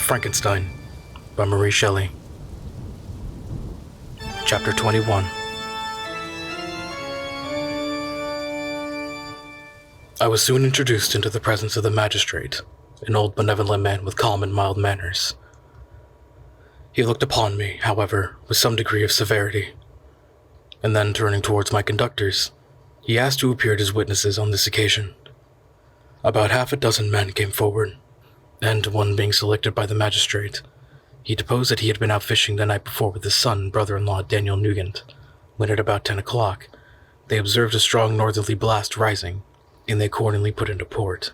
Frankenstein by Mary Shelley. Chapter 21. I was soon introduced into the presence of the magistrate, an old benevolent man with calm and mild manners. He looked upon me, however, with some degree of severity, and then turning towards my conductors, he asked who appeared as witnesses on this occasion. About half a dozen men came forward, and one being selected by the magistrate, he deposed that he had been out fishing the night before with his son and brother-in-law Daniel Nugent, when at about 10 o'clock, they observed a strong northerly blast rising, and they accordingly put into port.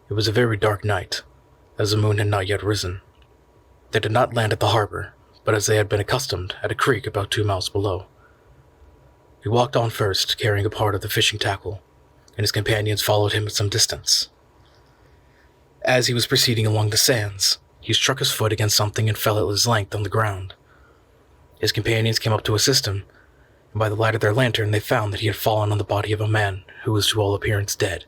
It was a very dark night, as the moon had not yet risen. They did not land at the harbor, but as they had been accustomed, at a creek about 2 miles below. He walked on first, carrying a part of the fishing tackle, and his companions followed him at some distance. As he was proceeding along the sands, he struck his foot against something and fell at his length on the ground. His companions came up to assist him, and by the light of their lantern they found that he had fallen on the body of a man who was to all appearance dead.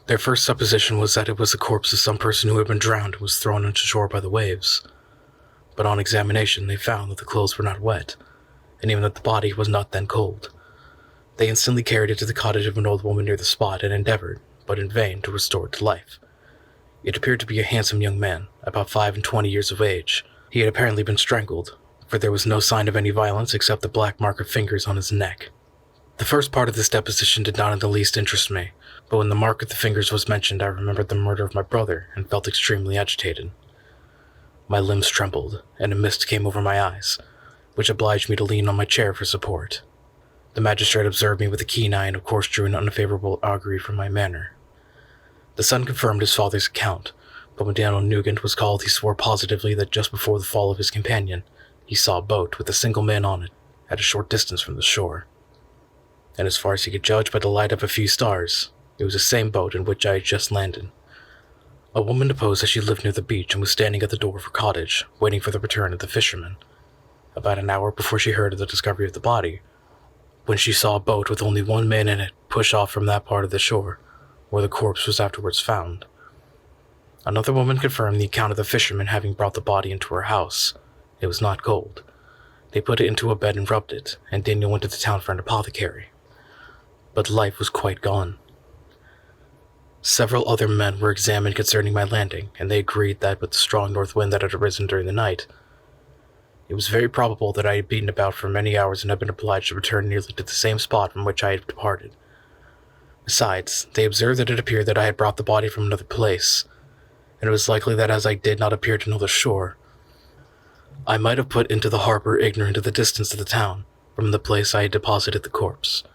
Their first supposition was that it was the corpse of some person who had been drowned and was thrown onto shore by the waves. But on examination they found that the clothes were not wet, and even that the body was not then cold. They instantly carried it to the cottage of an old woman near the spot and endeavored, but in vain, to restore it to life. It appeared to be a handsome young man, about 25 years of age. He had apparently been strangled, for there was no sign of any violence except the black mark of fingers on his neck. The first part of this deposition did not in the least interest me, but when the mark of the fingers was mentioned, I remembered the murder of my brother and felt extremely agitated. My limbs trembled, and a mist came over my eyes, which obliged me to lean on my chair for support. The magistrate observed me with a keen eye and of course drew an unfavorable augury from my manner. The son confirmed his father's account, but when Daniel Nugent was called he swore positively that just before the fall of his companion, he saw a boat with a single man on it at a short distance from the shore. And as far as he could judge by the light of a few stars, it was the same boat in which I had just landed. A woman deposed that she lived near the beach and was standing at the door of her cottage, waiting for the return of the fisherman. About an hour before she heard of the discovery of the body, when she saw a boat with only one man in it push off from that part of the shore, where the corpse was afterwards found. Another woman confirmed the account of the fisherman having brought the body into her house. It was not cold. They put it into a bed and rubbed it, and Daniel went to the town for an apothecary. But life was quite gone. Several other men were examined concerning my landing, and they agreed that with the strong north wind that had arisen during the night, it was very probable that I had beaten about for many hours and had been obliged to return nearly to the same spot from which I had departed. Besides, they observed that it appeared that I had brought the body from another place, and it was likely that as I did not appear to know the shore, I might have put into the harbor ignorant of the distance of the town from the place I had deposited the corpse.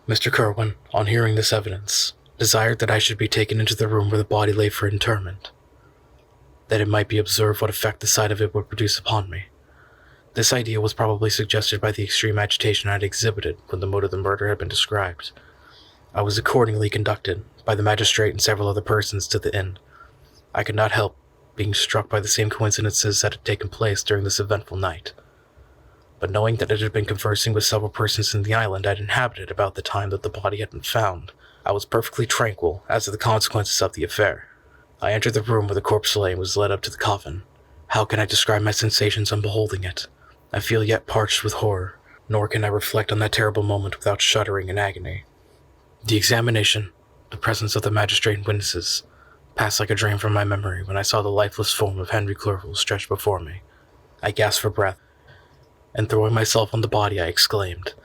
Mr. Kerwin, on hearing this evidence, desired that I should be taken into the room where the body lay for interment, that it might be observed what effect the sight of it would produce upon me. This idea was probably suggested by the extreme agitation I had exhibited when the mode of the murder had been described. I was accordingly conducted, by the magistrate and several other persons, to the inn. I could not help being struck by the same coincidences that had taken place during this eventful night. But knowing that it had been conversing with several persons in the island I had inhabited about the time that the body had been found, I was perfectly tranquil as to the consequences of the affair. I entered the room where the corpse lay and was led up to the coffin. How can I describe my sensations on beholding it? I feel yet parched with horror, nor can I reflect on that terrible moment without shuddering in agony. The examination, the presence of the magistrate and witnesses, passed like a dream from my memory when I saw the lifeless form of Henry Clerval stretched before me. I gasped for breath, and throwing myself on the body, I exclaimed,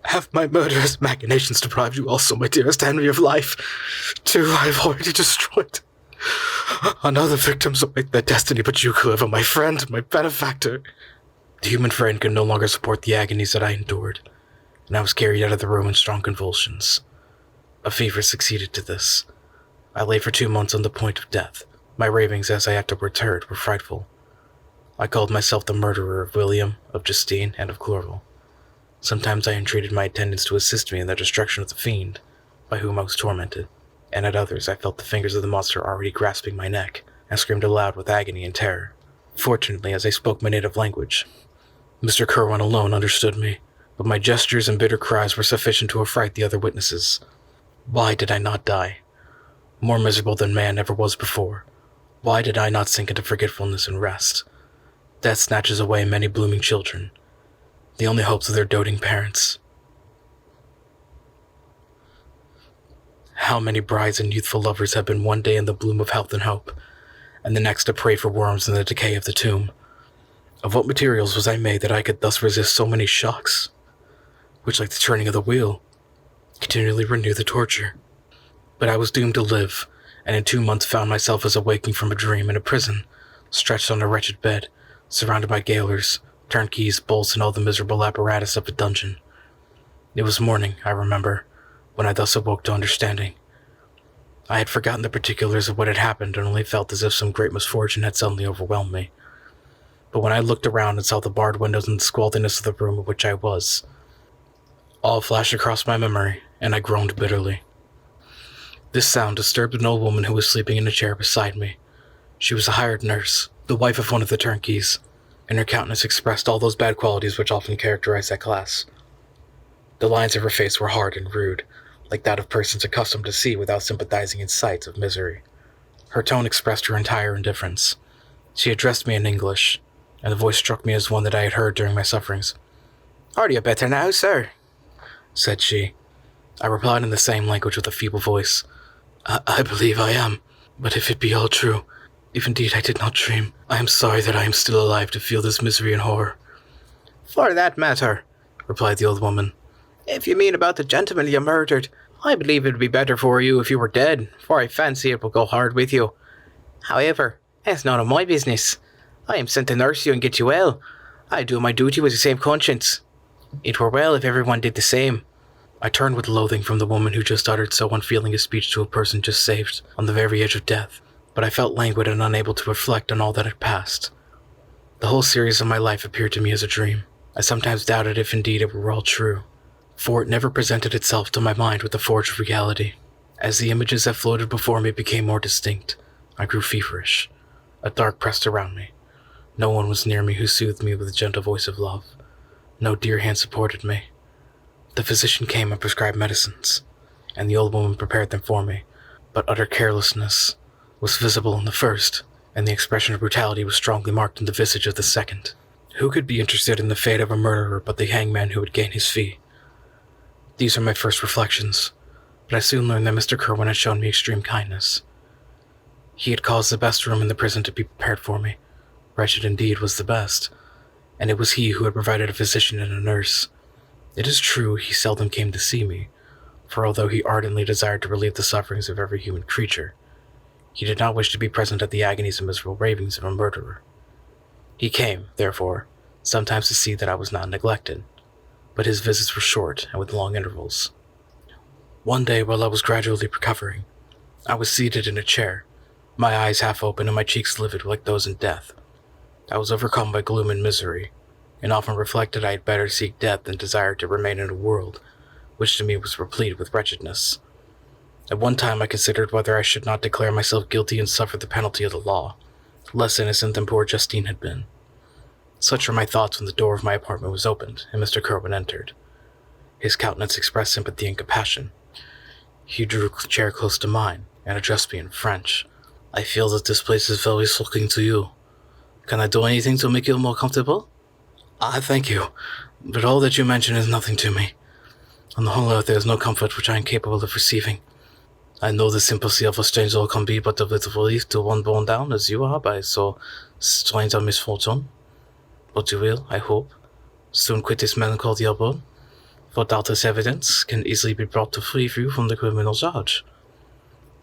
"Have my murderous machinations deprived you also, my dearest Henry, of life? Two I have already destroyed. On other victims await their destiny, but you, Clerval, my friend, my benefactor." The human frame could no longer support the agonies that I endured, and I was carried out of the room in strong convulsions. A fever succeeded to this. I lay for 2 months on the point of death. My ravings, as I afterwards heard, were frightful. I called myself the murderer of William, of Justine, and of Clerval. Sometimes I entreated my attendants to assist me in the destruction of the fiend, by whom I was tormented, and at others I felt the fingers of the monster already grasping my neck, and screamed aloud with agony and terror. Fortunately, as I spoke my native language, Mr. Kerwin alone understood me, but my gestures and bitter cries were sufficient to affright the other witnesses. Why did I not die? More miserable than man ever was before, Why did I not sink into forgetfulness and rest? Death snatches away many blooming children, the only hopes of their doting parents. How many brides and youthful lovers have been one day in the bloom of health and hope, and the next a prey for worms in the decay of the tomb? Of what materials was I made that I could thus resist so many shocks, which, like the turning of the wheel, continually renew the torture? But I was doomed to live, and in 2 months found myself as awaking from a dream in a prison, stretched on a wretched bed, surrounded by gaolers, turnkeys, bolts, and all the miserable apparatus of a dungeon. It was morning, I remember, when I thus awoke to understanding. I had forgotten the particulars of what had happened and only felt as if some great misfortune had suddenly overwhelmed me. But when I looked around and saw the barred windows and the squalidness of the room in which I was, all flashed across my memory, and I groaned bitterly. This sound disturbed an old woman who was sleeping in a chair beside me. She was a hired nurse, the wife of one of the turnkeys, and her countenance expressed all those bad qualities which often characterize that class. The lines of her face were hard and rude, like that of persons accustomed to see without sympathizing in sights of misery. Her tone expressed her entire indifference. She addressed me in English, and the voice struck me as one that I had heard during my sufferings. "Are you better now, sir?" said she. I replied in the same language with a feeble voice. I believe I am, but if it be all true, if indeed I did not dream, I am sorry that I am still alive to feel this misery and horror." "For that matter," replied the old woman, "if you mean about the gentleman you murdered, I believe it would be better for you if you were dead, for I fancy it will go hard with you. However, it's none of my business. I am sent to nurse you and get you well. I do my duty with the same conscience. It were well if everyone did the same." I turned with loathing from the woman who just uttered so unfeeling a speech to a person just saved, on the very edge of death, but I felt languid and unable to reflect on all that had passed. The whole series of my life appeared to me as a dream. I sometimes doubted if indeed it were all true, for it never presented itself to my mind with the force of reality. As the images that floated before me became more distinct, I grew feverish. A dark pressed around me. No one was near me who soothed me with the gentle voice of love. No dear hand supported me. The physician came and prescribed medicines, and the old woman prepared them for me, but utter carelessness was visible in the first, and the expression of brutality was strongly marked in the visage of the second. Who could be interested in the fate of a murderer but the hangman who would gain his fee? These are my first reflections, but I soon learned that Mr. Kerwin had shown me extreme kindness. He had caused the best room in the prison to be prepared for me. Wretched indeed was the best, and it was he who had provided a physician and a nurse. It is true he seldom came to see me, for although he ardently desired to relieve the sufferings of every human creature, he did not wish to be present at the agonies and miserable ravings of a murderer. He came, therefore, sometimes to see that I was not neglected, but his visits were short and with long intervals. One day, while I was gradually recovering, I was seated in a chair, my eyes half open and my cheeks livid like those in death. I was overcome by gloom and misery, and often reflected I had better seek death than desire to remain in a world which to me was replete with wretchedness. At one time I considered whether I should not declare myself guilty and suffer the penalty of the law, less innocent than poor Justine had been. Such were my thoughts when the door of my apartment was opened, and Mr. Kerwin entered. His countenance expressed sympathy and compassion. He drew a chair close to mine, and addressed me in French. "I feel that this place is very sulking to you. Can I do anything to make you more comfortable?" "I thank you, but all that you mention is nothing to me. On the whole earth there is no comfort which I am capable of receiving. I know the sympathy of a stranger can be but of little relief to one borne down as you are by so strange a misfortune. But you will, I hope, soon quit this melancholy abode, for doubtless evidence can easily be brought to free you from the criminal charge."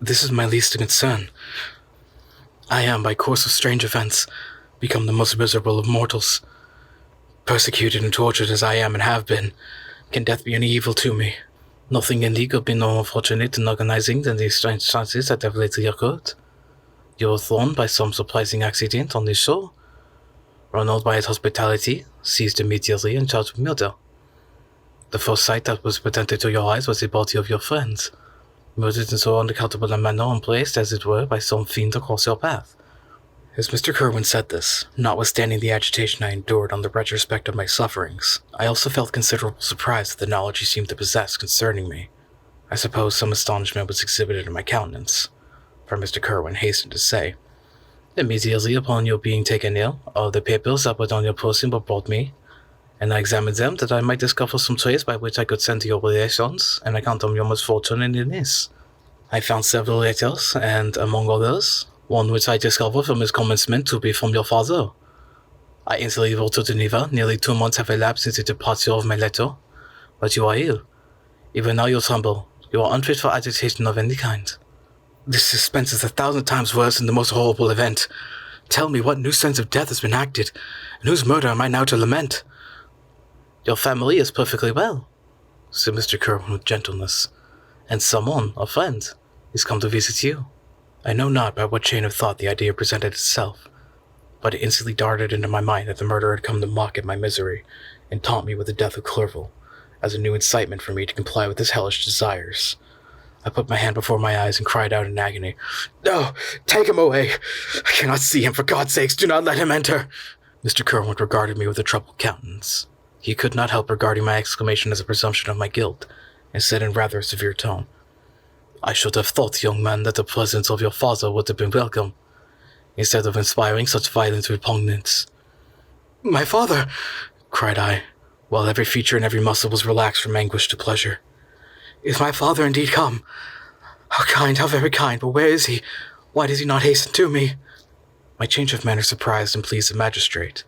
"This is my least concern. I am, by course of strange events, become the most miserable of mortals. Persecuted and tortured as I am and have been, can death be any evil to me? Nothing indeed could be more unfortunate and agonizing than the strange chances that have lately occurred. You were thrown by some surprising accident on the shore. Ronald, by his hospitality, seized immediately and charged with murder. The first sight that was presented to your eyes was the body of your friend, murdered in so unaccountable a manner and placed, as it were, by some fiend across your path." As Mr. Kerwin said this, notwithstanding the agitation I endured on the retrospect of my sufferings, I also felt considerable surprise at the knowledge he seemed to possess concerning me. I suppose some astonishment was exhibited in my countenance, for Mr. Kerwin hastened to say, Immediately upon your being taken ill, all the papers that were on your person were brought me, and I examined them that I might discover some trace by which I could send to your relations and account of your misfortune and illness. I found several letters, and among others, one which I discovered from its commencement to be from your father. I instantly wrote to Geneva. Nearly 2 months have elapsed since the departure of my letter, but you are ill. Even now you tremble. You are unfit for agitation of any kind. This suspense is 1,000 times worse than the most horrible event. Tell me what new sense of death has been acted, and whose murder am I now to lament? Your family is perfectly well, said Mr. Kerwin with gentleness, and someone, a friend, is come to visit you. I know not by what chain of thought the idea presented itself, but it instantly darted into my mind that the murderer had come to mock at my misery and taunt me with the death of Clerval, as a new incitement for me to comply with his hellish desires. I put my hand before my eyes and cried out in agony, "No, take him away! I cannot see him, for God's sakes, do not let him enter!" Mr. Kerwin regarded me with a troubled countenance. He could not help regarding my exclamation as a presumption of my guilt, and said in rather a severe tone, "I should have thought, young man, that the presence of your father would have been welcome, instead of inspiring such violent repugnance." "My father!" cried I, while every feature and every muscle was relaxed from anguish to pleasure. "Is my father indeed come? How kind, how very kind, but where is he? Why does he not hasten to me?" My change of manner surprised and pleased the magistrate.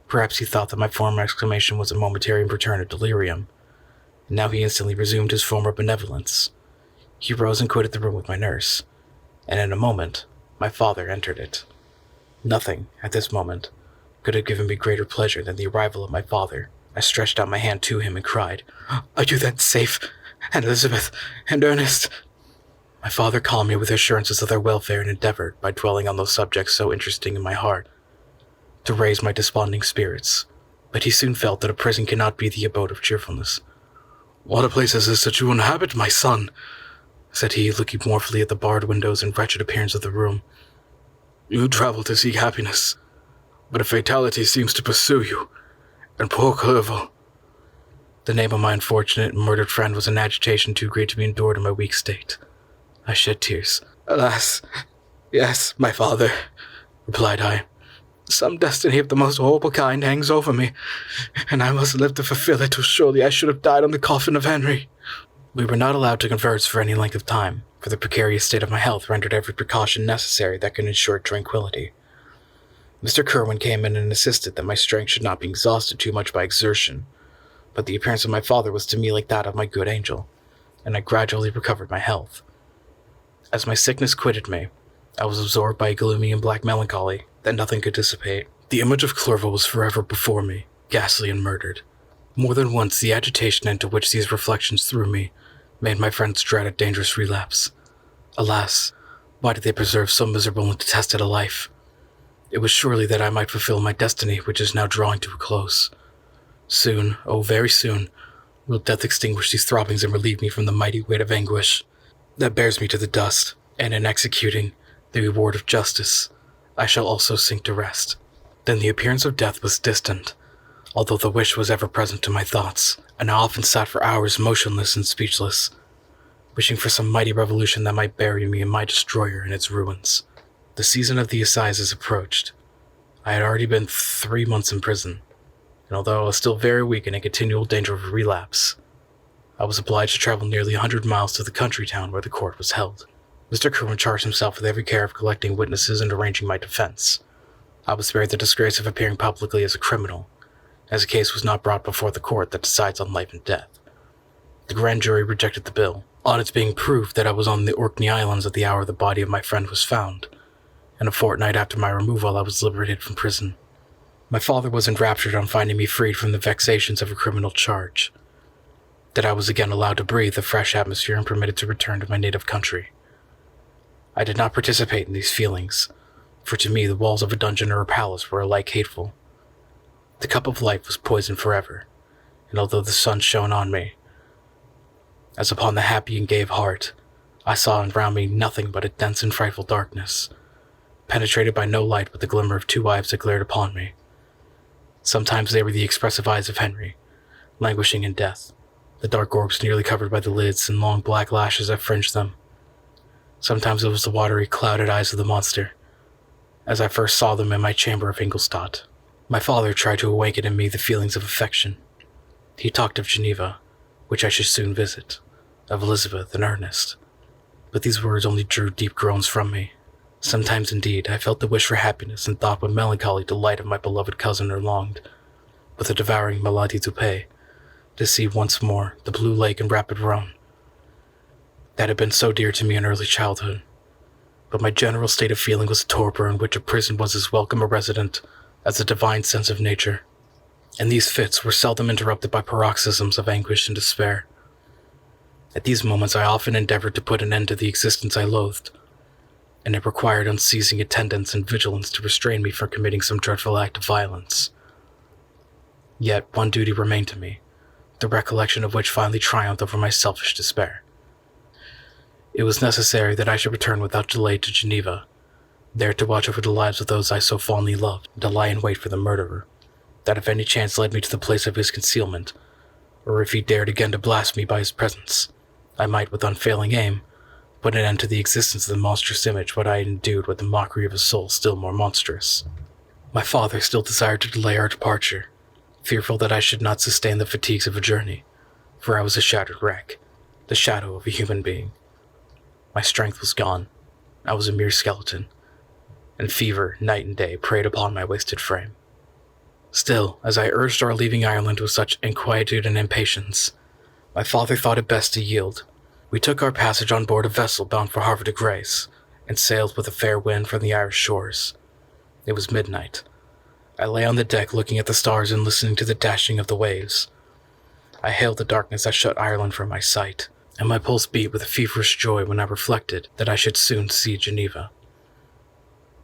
Perhaps he thought that my former exclamation was a momentary return of delirium, and now he instantly resumed his former benevolence. He rose and quitted the room with my nurse, and in a moment my father entered it. Nothing, at this moment, could have given me greater pleasure than the arrival of my father. I stretched out my hand to him and cried, "Are you then safe? And Elizabeth, and Ernest?" My father calmed me with assurances of their welfare and endeavored, by dwelling on those subjects so interesting in my heart, to raise my desponding spirits, but he soon felt that a prison cannot be the abode of cheerfulness. "What a place is this that you inhabit, my son?" said he, looking mournfully at the barred windows and wretched appearance of the room. "You travel to seek happiness, but a fatality seems to pursue you, and poor Clerval." The name of my unfortunate and murdered friend was an agitation too great to be endured in my weak state. I shed tears. "Alas, yes, my father," replied I. "Some destiny of the most horrible kind hangs over me, and I must live to fulfill it, or surely I should have died on the coffin of Henry." We were not allowed to converse for any length of time, for the precarious state of my health rendered every precaution necessary that could ensure tranquillity. Mr. Kerwin came in and insisted that my strength should not be exhausted too much by exertion, but the appearance of my father was to me like that of my good angel, and I gradually recovered my health. As my sickness quitted me, I was absorbed by a gloomy and black melancholy that nothing could dissipate. The image of Clerval was forever before me, ghastly and murdered. More than once the agitation into which these reflections threw me made my friends dread a dangerous relapse. Alas, why did they preserve so miserable and detested a life? It was surely that I might fulfill my destiny, which is now drawing to a close. Soon, oh very soon, will death extinguish these throbbings and relieve me from the mighty weight of anguish that bears me to the dust, and in executing the reward of justice, I shall also sink to rest. Then the appearance of death was distant, although the wish was ever present to my thoughts, and I often sat for hours motionless and speechless, wishing for some mighty revolution that might bury me and my destroyer in its ruins. The season of the assizes approached. I had already been 3 months in prison, and although I was still very weak and in continual danger of a relapse, I was obliged to travel nearly 100 miles to the country town where the court was held. Mr. Kerwin charged himself with every care of collecting witnesses and arranging my defense. I was spared the disgrace of appearing publicly as a criminal, as the case was not brought before the court that decides on life and death. The grand jury rejected the bill, on its being proved that I was on the Orkney Islands at the hour the body of my friend was found, and a fortnight after my removal I was liberated from prison. My father was enraptured on finding me freed from the vexations of a criminal charge, that I was again allowed to breathe the fresh atmosphere and permitted to return to my native country. I did not participate in these feelings, for to me the walls of a dungeon or a palace were alike hateful. The cup of life was poisoned forever, and although the sun shone on me, as upon the happy and gay of heart, I saw around me nothing but a dense and frightful darkness, penetrated by no light but the glimmer of 2 eyes that glared upon me. Sometimes they were the expressive eyes of Henry, languishing in death, the dark orbs nearly covered by the lids and long black lashes that fringed them. Sometimes it was the watery, clouded eyes of the monster, as I first saw them in my chamber of Ingolstadt. My father tried to awaken in me the feelings of affection. He talked of Geneva, which I should soon visit, of Elizabeth and Ernest. But these words only drew deep groans from me. Sometimes, indeed, I felt the wish for happiness and thought what melancholy delight of my beloved cousin or longed, with a devouring maladie du pays, to see once more the blue lake and rapid Rhone, that had been so dear to me in early childhood. But my general state of feeling was a torpor in which a prison was as welcome a resident as a divine sense of nature, and these fits were seldom interrupted by paroxysms of anguish and despair. At these moments I often endeavored to put an end to the existence I loathed, and it required unceasing attendance and vigilance to restrain me from committing some dreadful act of violence. Yet one duty remained to me, the recollection of which finally triumphed over my selfish despair. It was necessary that I should return without delay to Geneva, there to watch over the lives of those I so fondly loved, and to lie in wait for the murderer, that if any chance led me to the place of his concealment, or if he dared again to blast me by his presence, I might, with unfailing aim, put an end to the existence of the monstrous image what I had endued with the mockery of a soul still more monstrous. My father still desired to delay our departure, fearful that I should not sustain the fatigues of a journey, for I was a shattered wreck, the shadow of a human being. My strength was gone. I was a mere skeleton, and fever, night and day, preyed upon my wasted frame. Still, as I urged our leaving Ireland with such inquietude and impatience, my father thought it best to yield. We took our passage on board a vessel bound for Havre de Grace, and sailed with a fair wind from the Irish shores. It was midnight. I lay on the deck looking at the stars and listening to the dashing of the waves. I hailed the darkness that shut Ireland from my sight, and my pulse beat with a feverish joy when I reflected that I should soon see Geneva.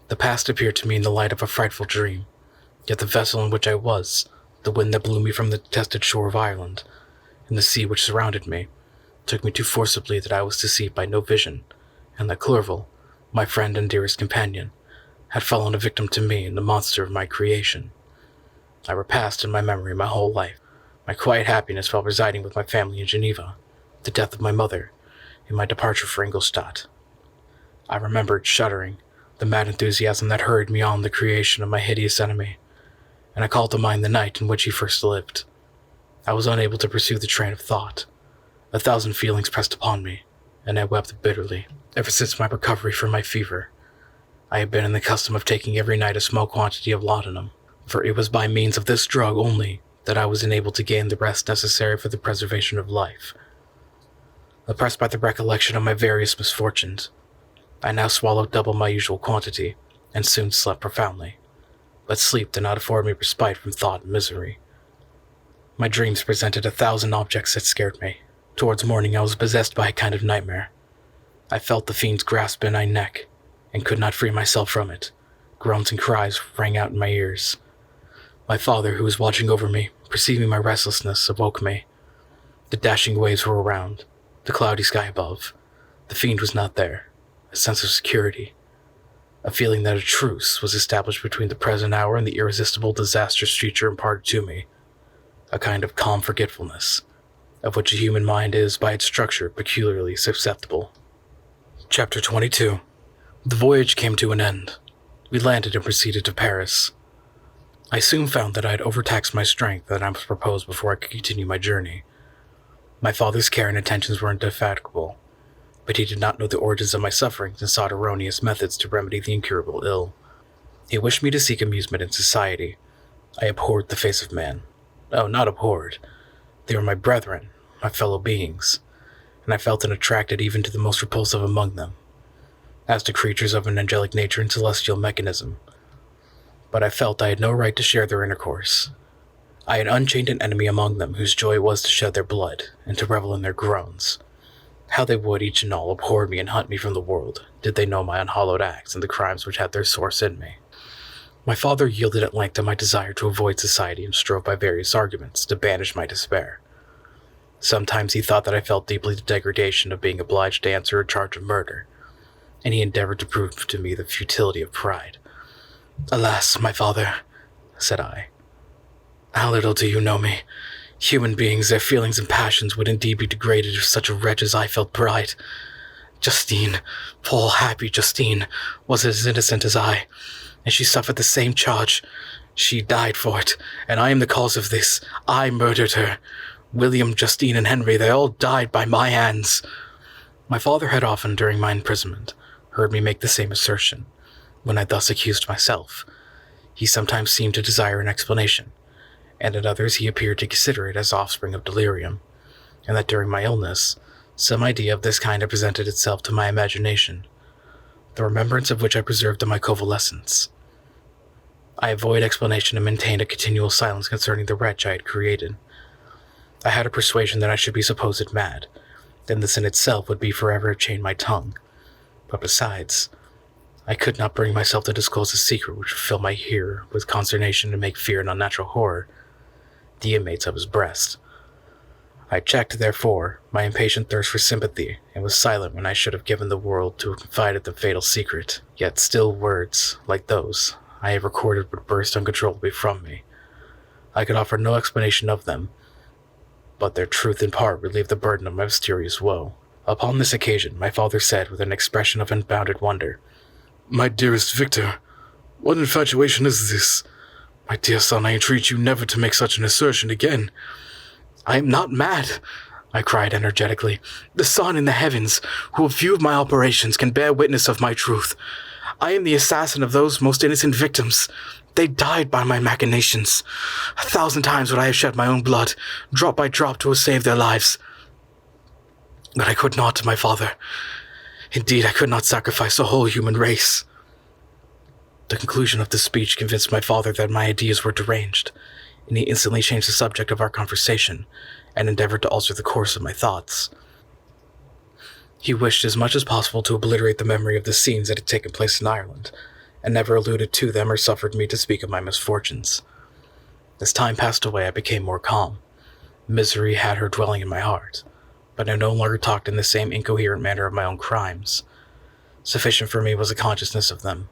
The past appeared to me in the light of a frightful dream, yet the vessel in which I was, the wind that blew me from the detested shore of Ireland, and the sea which surrounded me, took me too forcibly that I was deceived by no vision, and that Clerval, my friend and dearest companion, had fallen a victim to me and the monster of my creation. I repassed in my memory my whole life, my quiet happiness while residing with my family in Geneva, the death of my mother, and my departure for Ingolstadt. I remembered, shuddering, the mad enthusiasm that hurried me on the creation of my hideous enemy, and I called to mind the night in which he first lived. I was unable to pursue the train of thought. 1,000 feelings pressed upon me, and I wept bitterly. Ever since my recovery from my fever, I had been in the custom of taking every night a small quantity of laudanum, for it was by means of this drug only that I was enabled to gain the rest necessary for the preservation of life. Oppressed by the recollection of my various misfortunes, I now swallowed double my usual quantity, and soon slept profoundly. But sleep did not afford me respite from thought and misery. My dreams presented 1,000 objects that scared me. Towards morning I was possessed by a kind of nightmare. I felt the fiend's grasp in my neck, and could not free myself from it. Groans and cries rang out in my ears. My father, who was watching over me, perceiving my restlessness, awoke me. The dashing waves were around, the cloudy sky above. The fiend was not there. A sense of security, a feeling that a truce was established between the present hour and the irresistible disastrous future imparted to me, a kind of calm forgetfulness, of which a human mind is, by its structure, peculiarly susceptible. Chapter 22. The voyage came to an end. We landed and proceeded to Paris. I soon found that I had overtaxed my strength and I must repose before I could continue my journey. My father's care and attentions were indefatigable, but he did not know the origins of my sufferings and sought erroneous methods to remedy the incurable ill. He wished me to seek amusement in society. I abhorred the face of man. Oh, not abhorred. They were my brethren, my fellow beings, and I felt attracted even to the most repulsive among them, as to creatures of an angelic nature and celestial mechanism. But I felt I had no right to share their intercourse. I had unchained an enemy among them whose joy it was to shed their blood and to revel in their groans. How they would, each and all, abhor me and hunt me from the world, did they know my unhallowed acts and the crimes which had their source in me. My father yielded at length to my desire to avoid society and strove by various arguments to banish my despair. Sometimes he thought that I felt deeply the degradation of being obliged to answer a charge of murder, and he endeavored to prove to me the futility of pride. "Alas, my father," said I, "how little do you know me. Human beings, their feelings and passions would indeed be degraded if such a wretch as I felt pride. Justine, poor happy Justine, was as innocent as I, and she suffered the same charge. She died for it, and I am the cause of this. I murdered her. William, Justine, and Henry, they all died by my hands." My father had often, during my imprisonment, heard me make the same assertion. When I thus accused myself, he sometimes seemed to desire an explanation, and at others he appeared to consider it as offspring of delirium, and that during my illness, some idea of this kind had presented itself to my imagination, the remembrance of which I preserved in my convalescence. I avoided explanation and maintained a continual silence concerning the wretch I had created. I had a persuasion that I should be supposed mad, and this in itself would be forever chain my tongue. But besides, I could not bring myself to disclose a secret which would fill my hearer with consternation and make fear and unnatural horror the inmates of his breast. I checked, therefore, my impatient thirst for sympathy, and was silent when I should have given the world to have confided the fatal secret. Yet still words, like those I have recorded, would burst uncontrollably from me. I could offer no explanation of them, but their truth in part relieved the burden of my mysterious woe. Upon this occasion, my father said, with an expression of unbounded wonder, "My dearest Victor, what infatuation is this? My dear son, I entreat you never to make such an assertion again." "I am not mad," I cried energetically. "The sun in the heavens, who have viewed my operations, can bear witness of my truth. I am the assassin of those most innocent victims. They died by my machinations. 1,000 times would I have shed my own blood, drop by drop, to have saved their lives. But I could not, my father. Indeed, I could not sacrifice a whole human race." The conclusion of this speech convinced my father that my ideas were deranged, and he instantly changed the subject of our conversation, and endeavored to alter the course of my thoughts. He wished as much as possible to obliterate the memory of the scenes that had taken place in Ireland, and never alluded to them or suffered me to speak of my misfortunes. As time passed away, I became more calm. Misery had her dwelling in my heart, but I no longer talked in the same incoherent manner of my own crimes. Sufficient for me was a consciousness of them.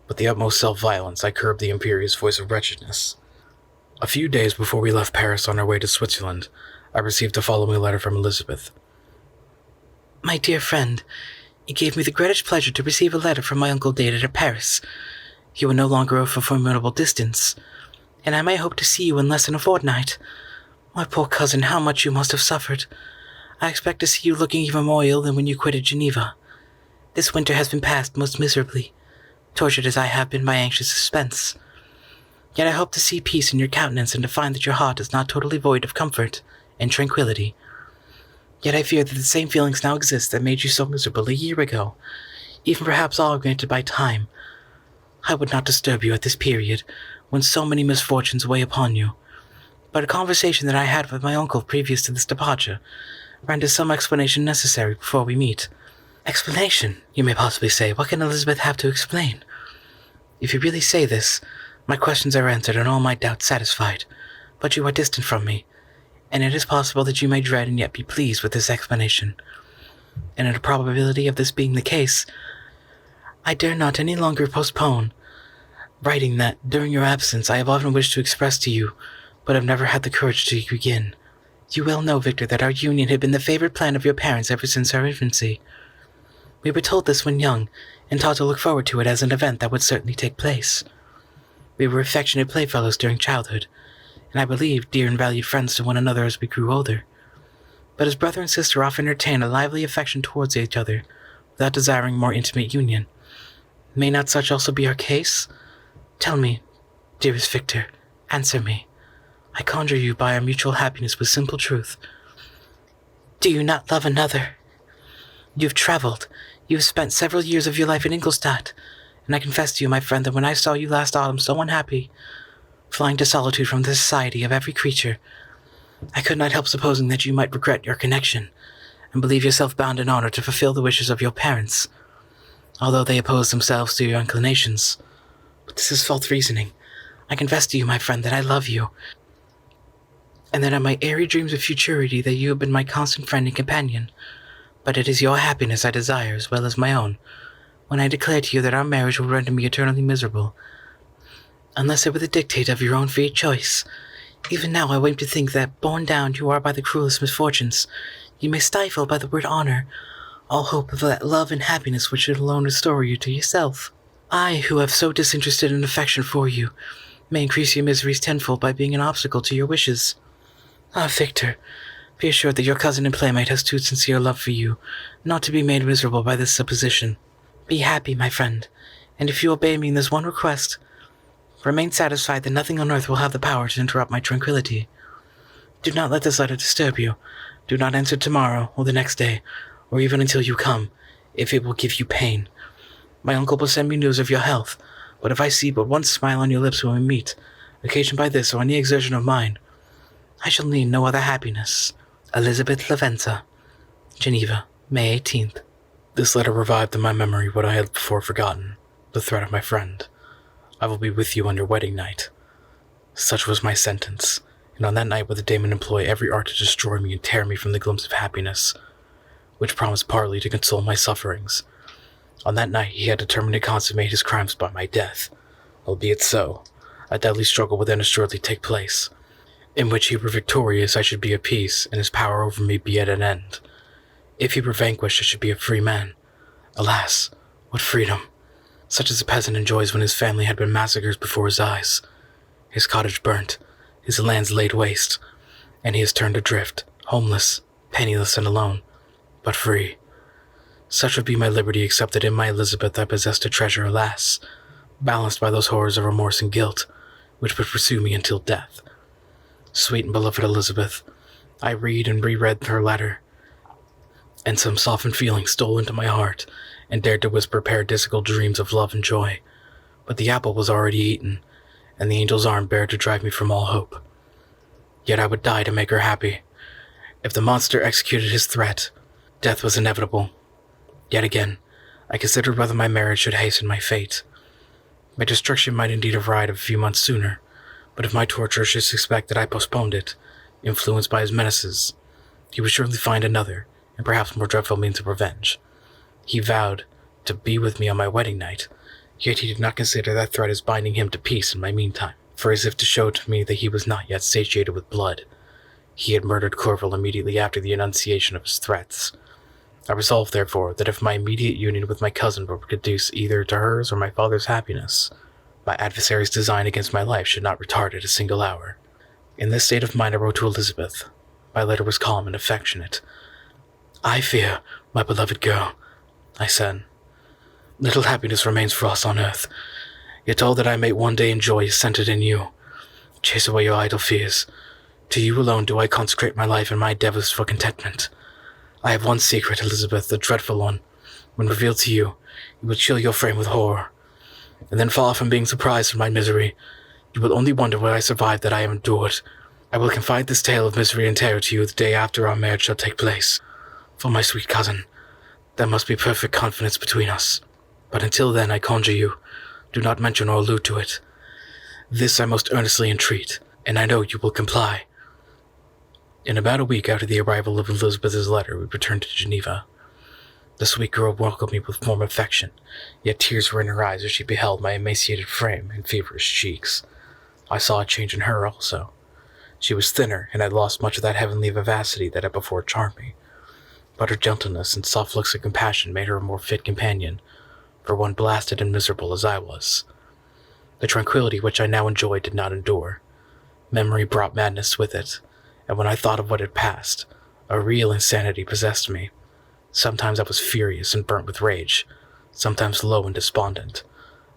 With the utmost self-violence, I curbed the imperious voice of wretchedness. A few days before we left Paris on our way to Switzerland, I received the following letter from Elizabeth. "My dear friend, it gave me the greatest pleasure to receive a letter from my uncle dated at Paris. You are no longer of a formidable distance, and I may hope to see you in less than a fortnight. My poor cousin, how much you must have suffered. I expect to see you looking even more ill than when you quitted Geneva. This winter has been passed most miserably, tortured as I have been by anxious suspense. Yet I hope to see peace in your countenance and to find that your heart is not totally void of comfort and tranquillity. Yet I fear that the same feelings now exist that made you so miserable a year ago, even perhaps augmented by time. I would not disturb you at this period, when so many misfortunes weigh upon you, but a conversation that I had with my uncle previous to this departure renders some explanation necessary before we meet." "Explanation, you may possibly say. What can Elizabeth have to explain? If you really say this, my questions are answered and all my doubts satisfied, but you are distant from me, and it is possible that you may dread and yet be pleased with this explanation. And in the probability of this being the case, I dare not any longer postpone writing that, during your absence, I have often wished to express to you, but have never had the courage to begin. You well know, Victor, that our union had been the favorite plan of your parents ever since our infancy. We were told this when young, and taught to look forward to it as an event that would certainly take place. We were affectionate playfellows during childhood, and I believe dear and valued friends to one another as we grew older. But as brother and sister often entertain a lively affection towards each other, without desiring more intimate union. May not such also be our case? Tell me, dearest Victor, answer me. I conjure you by our mutual happiness with simple truth. Do you not love another? You have traveled. You have spent several years of your life in Ingolstadt, and I confess to you, my friend, that when I saw you last autumn so unhappy, flying to solitude from the society of every creature, I could not help supposing that you might regret your connection, and believe yourself bound in honor to fulfill the wishes of your parents, although they oppose themselves to your inclinations. But this is false reasoning. I confess to you, my friend, that I love you, and that in my airy dreams of futurity that you have been my constant friend and companion. But it is your happiness I desire as well as my own, when I declare to you that our marriage will render me eternally miserable, unless it were the dictate of your own free choice. Even now I weep to think that, borne down you are by the cruelest misfortunes, you may stifle by the word honor all hope of that love and happiness which should alone restore you to yourself. I, who have so disinterested an affection for you, may increase your miseries tenfold by being an obstacle to your wishes. Ah, Victor, be assured that your cousin and playmate has too sincere love for you, not to be made miserable by this supposition. Be happy, my friend, and if you obey me in this one request, remain satisfied that nothing on earth will have the power to interrupt my tranquillity. Do not let this letter disturb you. Do not answer tomorrow, or the next day, or even until you come, if it will give you pain. My uncle will send me news of your health, but if I see but one smile on your lips when we meet, occasioned by this or any exertion of mine, I shall need no other happiness. Elizabeth Lavenza, Geneva, May 18th. This letter revived in my memory what I had before forgotten, the threat of my friend. I will be with you on your wedding night. Such was my sentence, and on that night would the Damon employ every art to destroy me and tear me from the glimpse of happiness, which promised partly to console my sufferings. On that night he had determined to consummate his crimes by my death. Albeit so, a deadly struggle would then assuredly take place, in which he were victorious I should be at peace, and his power over me be at an end. If he were vanquished I should be a free man. Alas, what freedom! Such as a peasant enjoys when his family had been massacred before his eyes, his cottage burnt, his lands laid waste, and he is turned adrift, homeless, penniless and alone, but free. Such would be my liberty, except that in my Elizabeth I possessed a treasure, alas, balanced by those horrors of remorse and guilt, which would pursue me until death. Sweet and beloved Elizabeth, I read and reread her letter, and some softened feeling stole into my heart, and dared to whisper paradisical dreams of love and joy. But the apple was already eaten, and the angel's arm bared to drive me from all hope. Yet I would die to make her happy. If the monster executed his threat, death was inevitable. Yet again, I considered whether my marriage should hasten my fate. My destruction might indeed have arrived a few months sooner, but if my torturer should suspect that I postponed it, influenced by his menaces, he would surely find another, and perhaps more dreadful means of revenge. He vowed to be with me on my wedding night, yet he did not consider that threat as binding him to peace in my meantime, for as if to show to me that he was not yet satiated with blood, he had murdered Clerval immediately after the enunciation of his threats. I resolved, therefore, that if my immediate union with my cousin would conduce either to hers or my father's happiness, my adversary's design against my life should not retard it a single hour. In this state of mind I wrote to Elizabeth. My letter was calm and affectionate. "I fear, my beloved girl," I said, "little happiness remains for us on earth, yet all that I may one day enjoy is centered in you. Chase away your idle fears. To you alone do I consecrate my life and my endeavors for contentment. I have one secret, Elizabeth, a dreadful one. When revealed to you, it will chill your frame with horror. And then, far from being surprised at my misery, you will only wonder why I survived that I have endured. I will confide this tale of misery and terror to you the day after our marriage shall take place. For my sweet cousin, there must be perfect confidence between us. But until then, I conjure you, do not mention or allude to it. This I most earnestly entreat, and I know you will comply." In about a week after the arrival of Elizabeth's letter, we returned to Geneva. The sweet girl welcomed me with warm affection, yet tears were in her eyes as she beheld my emaciated frame and feverish cheeks. I saw a change in her also. She was thinner and had lost much of that heavenly vivacity that had before charmed me, but her gentleness and soft looks of compassion made her a more fit companion for one blasted and miserable as I was. The tranquillity which I now enjoyed did not endure. Memory brought madness with it, and when I thought of what had passed, a real insanity possessed me. Sometimes I was furious and burnt with rage, sometimes low and despondent.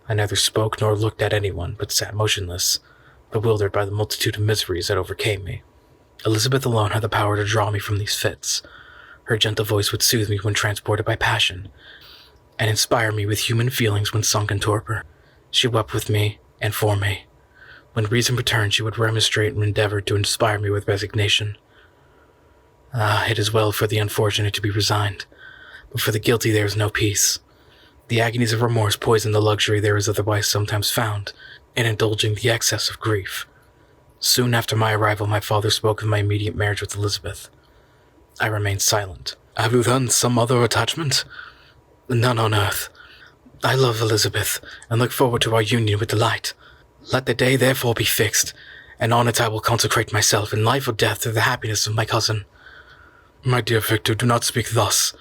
I neither spoke nor looked at anyone, but sat motionless, bewildered by the multitude of miseries that overcame me. Elizabeth alone had the power to draw me from these fits. Her gentle voice would soothe me when transported by passion, and inspire me with human feelings when sunk in torpor. She wept with me and for me. When reason returned, she would remonstrate and endeavor to inspire me with resignation. Ah, it is well for the unfortunate to be resigned, but for the guilty there is no peace. The agonies of remorse poison the luxury there is otherwise sometimes found in indulging the excess of grief. Soon after my arrival, my father spoke of my immediate marriage with Elizabeth. I remained silent. "Have you then some other attachment?" "None on earth. I love Elizabeth, and look forward to our union with delight. Let the day therefore be fixed, and on it I will consecrate myself in life or death to the happiness of my cousin." "My dear Victor, do not speak thus.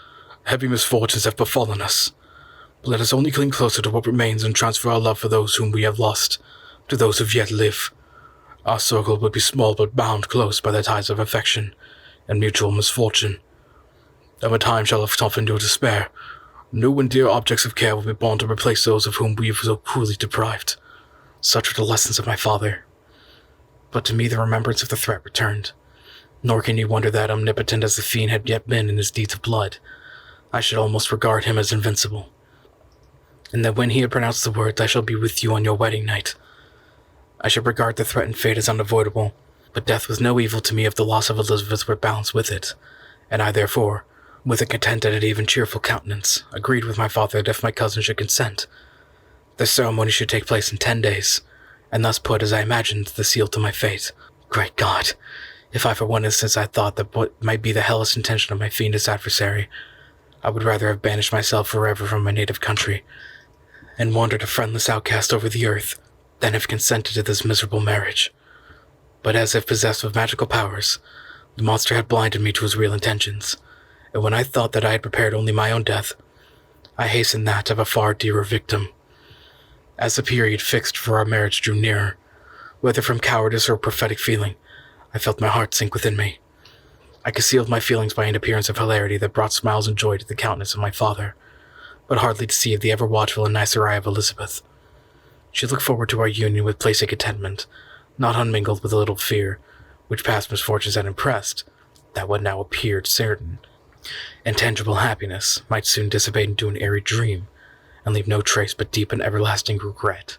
Heavy misfortunes have befallen us. But let us only cling closer to what remains and transfer our love for those whom we have lost to those who yet live. Our circle will be small but bound close by the ties of affection and mutual misfortune. And when time shall have softened your despair, new and dear objects of care will be born to replace those of whom we were so cruelly deprived. Such were the lessons of my father. But to me the remembrance of the threat returned. Nor can you wonder that, omnipotent as the fiend had yet been in his deeds of blood, I should almost regard him as invincible. And that when he had pronounced the words, "I shall be with you on your wedding night," I should regard the threatened fate as unavoidable. But death was no evil to me if the loss of Elizabeth were balanced with it, and I therefore, with a contented and even cheerful countenance, agreed with my father that if my cousin should consent, the ceremony should take place in 10 days, and thus put, as I imagined, the seal to my fate. Great God! If I for one instance had thought that what might be the hellish intention of my fiendish adversary, I would rather have banished myself forever from my native country, and wandered a friendless outcast over the earth, than have consented to this miserable marriage. But as if possessed of magical powers, the monster had blinded me to his real intentions, and when I thought that I had prepared only my own death, I hastened that of a far dearer victim. As the period fixed for our marriage drew nearer, whether from cowardice or prophetic feeling, I felt my heart sink within me. I concealed my feelings by an appearance of hilarity that brought smiles and joy to the countenance of my father, but hardly deceived the ever-watchful and nicer eye of Elizabeth. She looked forward to our union with placid contentment, not unmingled with a little fear, which past misfortunes had impressed, that what now appeared certain, intangible happiness might soon dissipate into an airy dream, and leave no trace but deep and everlasting regret.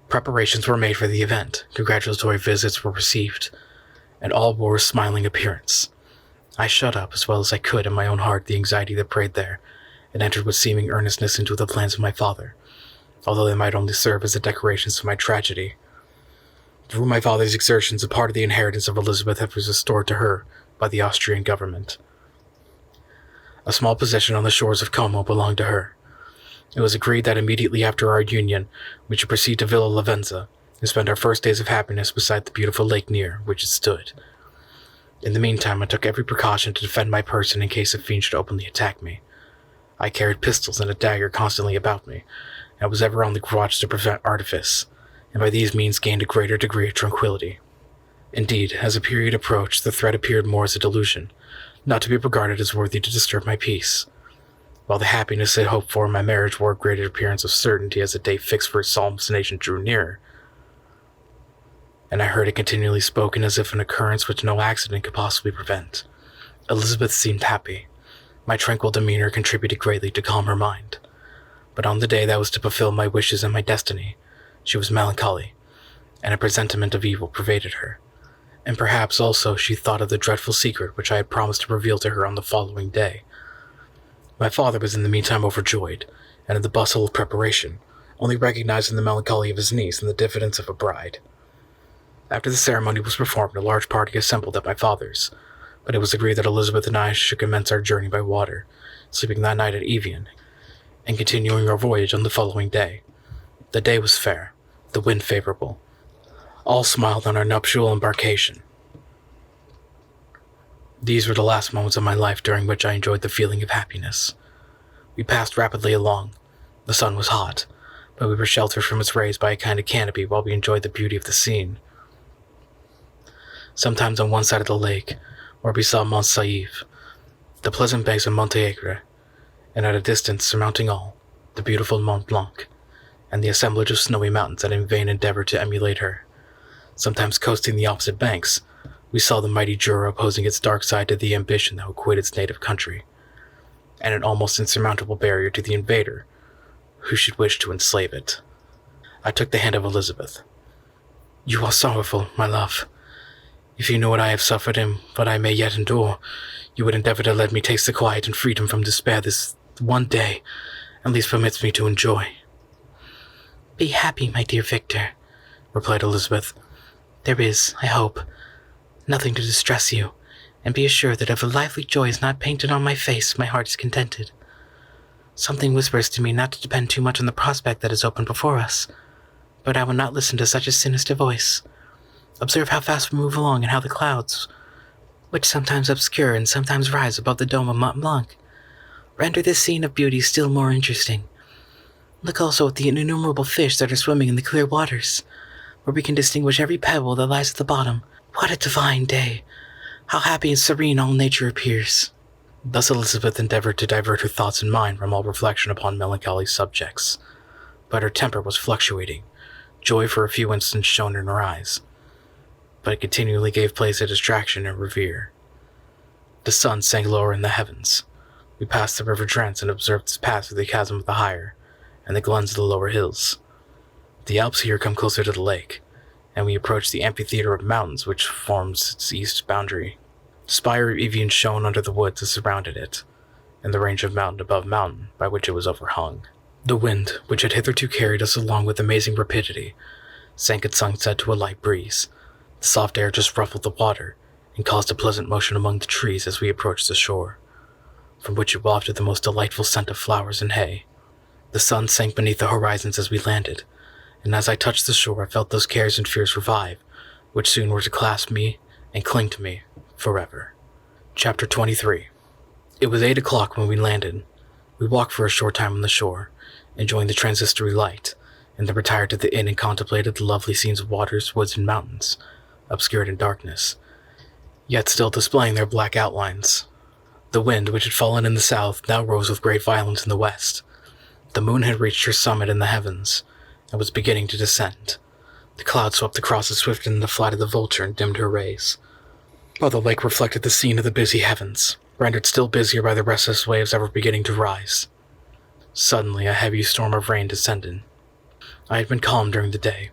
Preparations were made for the event, congratulatory visits were received, and all wore a smiling appearance. I shut up, as well as I could in my own heart, the anxiety that preyed there, and entered with seeming earnestness into the plans of my father, although they might only serve as the decorations for my tragedy. Through my father's exertions, a part of the inheritance of Elizabeth was restored to her by the Austrian government. A small possession on the shores of Como belonged to her. It was agreed that immediately after our union, we should proceed to Villa Lavenza and spend our first days of happiness beside the beautiful lake near which it stood. In the meantime, I took every precaution to defend my person in case a fiend should openly attack me. I carried pistols and a dagger constantly about me, and was ever on the watch to prevent artifice, and by these means gained a greater degree of tranquillity. Indeed, as the period approached, the threat appeared more as a delusion, not to be regarded as worthy to disturb my peace, while the happiness I had hoped for in my marriage wore a greater appearance of certainty as the day fixed for its solemn destination drew nearer, and I heard it continually spoken as if an occurrence which no accident could possibly prevent. Elizabeth seemed happy. My tranquil demeanor contributed greatly to calm her mind. But on the day that was to fulfill my wishes and my destiny, she was melancholy, and a presentiment of evil pervaded her. And perhaps also she thought of the dreadful secret which I had promised to reveal to her on the following day. My father was in the meantime overjoyed, and in the bustle of preparation, only recognizing the melancholy of his niece and the diffidence of a bride. After the ceremony was performed, a large party assembled at my father's, but it was agreed that Elizabeth and I should commence our journey by water, sleeping that night at Evian, and continuing our voyage on the following day. The day was fair, the wind favorable. All smiled on our nuptial embarkation. These were the last moments of my life during which I enjoyed the feeling of happiness. We passed rapidly along. The sun was hot, but we were sheltered from its rays by a kind of canopy while we enjoyed the beauty of the scene. Sometimes on one side of the lake, where we saw Mont Saive, the pleasant banks of Montéaigre, and at a distance, surmounting all, the beautiful Mont Blanc, and the assemblage of snowy mountains that in vain endeavored to emulate her. Sometimes coasting the opposite banks, we saw the mighty Jura opposing its dark side to the ambition that would quit its native country, and an almost insurmountable barrier to the invader who should wish to enslave it. I took the hand of Elizabeth. "You are sorrowful, my love. If you knew what I have suffered and what I may yet endure, you would endeavor to let me taste the quiet and freedom from despair this one day at least permits me to enjoy." "Be happy, my dear Victor," replied Elizabeth. "There is, I hope, nothing to distress you, and be assured that if a lively joy is not painted on my face, my heart is contented. Something whispers to me not to depend too much on the prospect that is open before us, but I will not listen to such a sinister voice. Observe how fast we move along, and how the clouds, which sometimes obscure and sometimes rise above the dome of Mont Blanc, render this scene of beauty still more interesting. Look also at the innumerable fish that are swimming in the clear waters, where we can distinguish every pebble that lies at the bottom. What a divine day! How happy and serene all nature appears." Thus Elizabeth endeavored to divert her thoughts and mind from all reflection upon melancholy subjects, but her temper was fluctuating. Joy for a few instants shone in her eyes, but it continually gave place to distraction and revere. The sun sank lower in the heavens. We passed the river Trent and observed its path through the chasm of the higher, and the glens of the lower hills. The Alps here come closer to the lake, and we approached the amphitheater of mountains which forms its east boundary. The spire of Evian shone under the woods that surrounded it, and the range of mountain above mountain by which it was overhung. The wind, which had hitherto carried us along with amazing rapidity, sank at sunset to a light breeze. The soft air just ruffled the water, and caused a pleasant motion among the trees as we approached the shore, from which it wafted the most delightful scent of flowers and hay. The sun sank beneath the horizons as we landed, and as I touched the shore I felt those cares and fears revive, which soon were to clasp me and cling to me forever. Chapter 23. It was 8 o'clock when we landed. We walked for a short time on the shore, enjoying the transitory light, and then retired to the inn and contemplated the lovely scenes of waters, woods, and mountains, obscured in darkness, yet still displaying their black outlines. The wind, which had fallen in the south, now rose with great violence in the west. The moon had reached her summit in the heavens, and was beginning to descend. The clouds swept across as swift in the flight of the vulture and dimmed her rays, while the lake reflected the scene of the busy heavens, rendered still busier by the restless waves that were beginning to rise. Suddenly a heavy storm of rain descended. I had been calm during the day,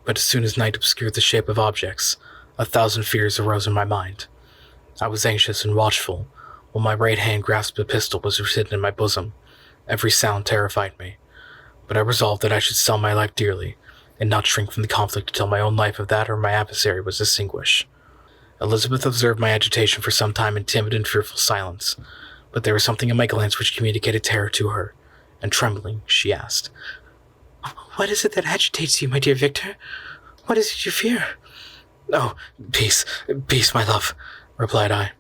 but as soon as night obscured the shape of objects, 1,000 fears arose in my mind. I was anxious and watchful, while my right hand grasped a pistol which was hidden in my bosom. Every sound terrified me, but I resolved that I should sell my life dearly, and not shrink from the conflict until my own life of that of my adversary was extinguished. Elizabeth observed my agitation for some time in timid and fearful silence, but there was something in my glance which communicated terror to her, and trembling, she asked, "What is it that agitates you, my dear Victor? What is it you fear?" "Oh, peace, peace, my love," replied I.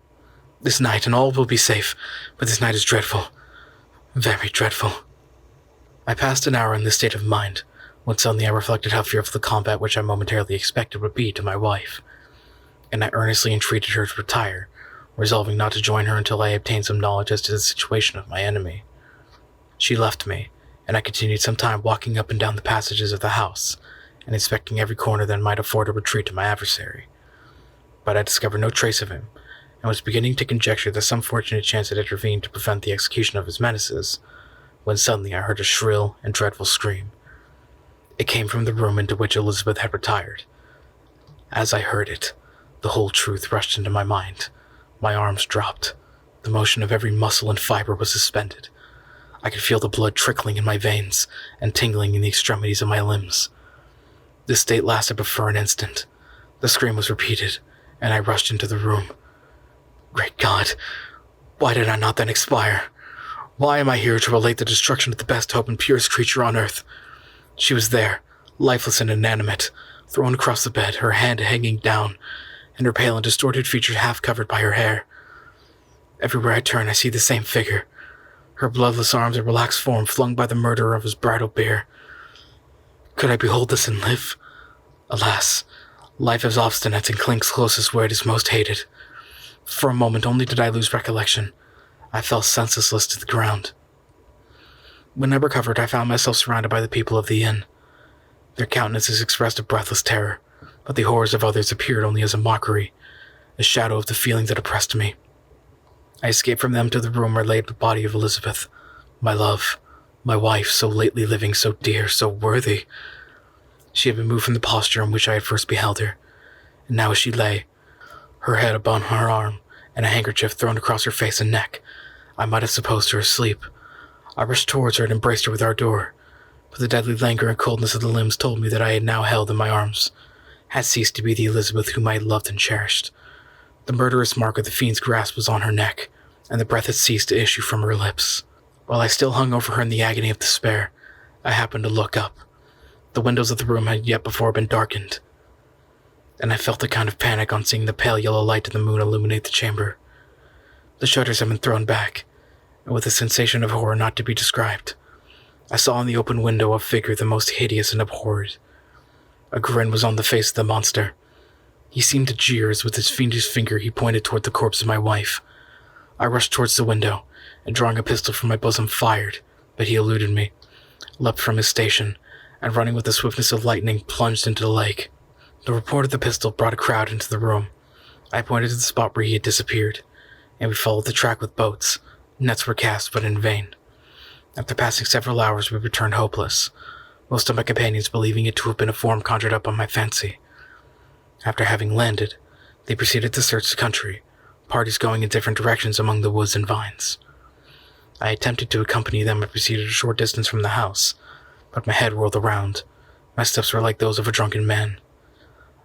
"This night and all will be safe, but this night is dreadful, very dreadful." I passed an hour in this state of mind, when suddenly I reflected how fearful the combat which I momentarily expected would be to my wife, and I earnestly entreated her to retire, resolving not to join her until I obtained some knowledge as to the situation of my enemy. She left me, and I continued some time walking up and down the passages of the house, and inspecting every corner that might afford a retreat to my adversary. But I discovered no trace of him, and was beginning to conjecture that some fortunate chance had intervened to prevent the execution of his menaces, when suddenly I heard a shrill and dreadful scream. It came from the room into which Elizabeth had retired. As I heard it, the whole truth rushed into my mind. My arms dropped. The motion of every muscle and fiber was suspended. I could feel the blood trickling in my veins and tingling in the extremities of my limbs. This state lasted but for an instant. The scream was repeated, and I rushed into the room. Great God! Why did I not then expire? Why am I here to relate the destruction of the best hope and purest creature on earth? She was there, lifeless and inanimate, thrown across the bed, her hand hanging down, and her pale and distorted features half covered by her hair. Everywhere I turn I see the same figure, her bloodless arms and relaxed form flung by the murderer of his bridal bier. Could I behold this and live? Alas, life is obstinate and clings closest where it is most hated. For a moment only did I lose recollection. I fell senseless to the ground. When I recovered, I found myself surrounded by the people of the inn. Their countenances expressed a breathless terror, but the horrors of others appeared only as a mockery, a shadow of the feeling that oppressed me. I escaped from them to the room where lay the body of Elizabeth, my love, my wife, so lately living, so dear, so worthy. She had been moved from the posture in which I had first beheld her, and now as she lay, her head upon her arm, and a handkerchief thrown across her face and neck, I might have supposed her asleep. I rushed towards her and embraced her with ardor, but the deadly languor and coldness of the limbs told me that I had now held in my arms had ceased to be the Elizabeth whom I had loved and cherished. The murderous mark of the fiend's grasp was on her neck, and the breath had ceased to issue from her lips. While I still hung over her in the agony of despair, I happened to look up. The windows of the room had yet before been darkened, and I felt a kind of panic on seeing the pale yellow light of the moon illuminate the chamber. The shutters had been thrown back, and with a sensation of horror not to be described. I saw in the open window a figure the most hideous and abhorred. A grin was on the face of the monster. He seemed to jeer as with his fiendish finger he pointed toward the corpse of my wife. I rushed towards the window, and drawing a pistol from my bosom fired, but he eluded me, leapt from his station, and running with the swiftness of lightning plunged into the lake. The report of the pistol brought a crowd into the room. I pointed to the spot where he had disappeared, and we followed the track with boats. Nets were cast, but in vain. After passing several hours, we returned hopeless, most of my companions believing it to have been a form conjured up on my fancy. After having landed, they proceeded to search the country, parties going in different directions among the woods and vines. I attempted to accompany them and proceeded a short distance from the house, but my head whirled around. My steps were like those of a drunken man.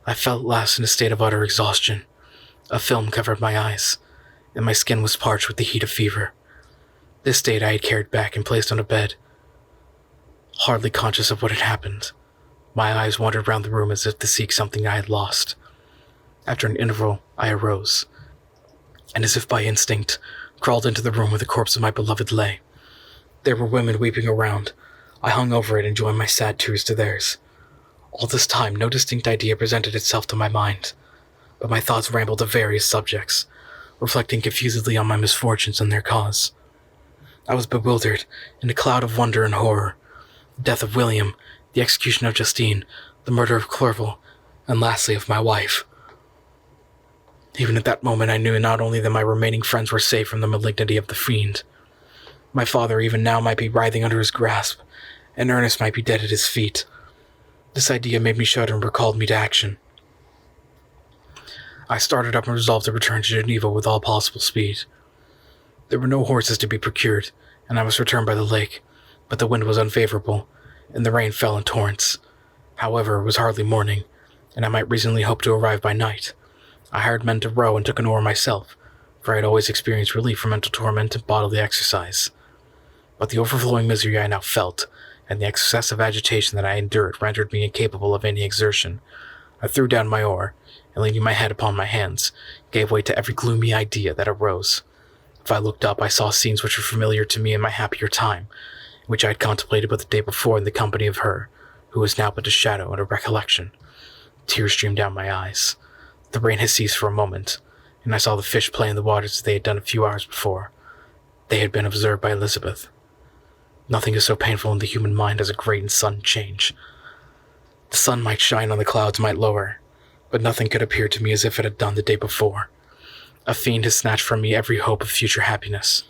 I fell at last in a state of utter exhaustion. A film covered my eyes, and my skin was parched with the heat of fever. This state I had carried back and placed on a bed, hardly conscious of what had happened. My eyes wandered round the room as if to seek something I had lost. After an interval, I arose, and as if by instinct, crawled into the room where the corpse of my beloved lay. There were women weeping around. I hung over it and joined my sad tears to theirs. All this time, no distinct idea presented itself to my mind, but my thoughts rambled of various subjects, reflecting confusedly on my misfortunes and their cause. I was bewildered, in a cloud of wonder and horror. The death of William, the execution of Justine, the murder of Clerval, and lastly of my wife. Even at that moment I knew not only that my remaining friends were safe from the malignity of the fiend. My father even now might be writhing under his grasp, and Ernest might be dead at his feet. This idea made me shudder and recalled me to action. I started up and resolved to return to Geneva with all possible speed. There were no horses to be procured, and I must return by the lake, but the wind was unfavorable, and the rain fell in torrents. However, it was hardly morning, and I might reasonably hope to arrive by night. I hired men to row and took an oar myself, for I had always experienced relief from mental torment and bodily exercise. But the overflowing misery I now felt, and the excessive agitation that I endured rendered me incapable of any exertion. I threw down my oar, and leaning my head upon my hands, gave way to every gloomy idea that arose. If I looked up, I saw scenes which were familiar to me in my happier time, which I had contemplated but the day before in the company of her, who was now but a shadow and a recollection. Tears streamed down my eyes. The rain had ceased for a moment, and I saw the fish play in the waters as they had done a few hours before. They had been observed by Elizabeth. Nothing is so painful in the human mind as a great and sudden change. The sun might shine on the clouds might lower, but nothing could appear to me as if it had done the day before. A fiend has snatched from me every hope of future happiness.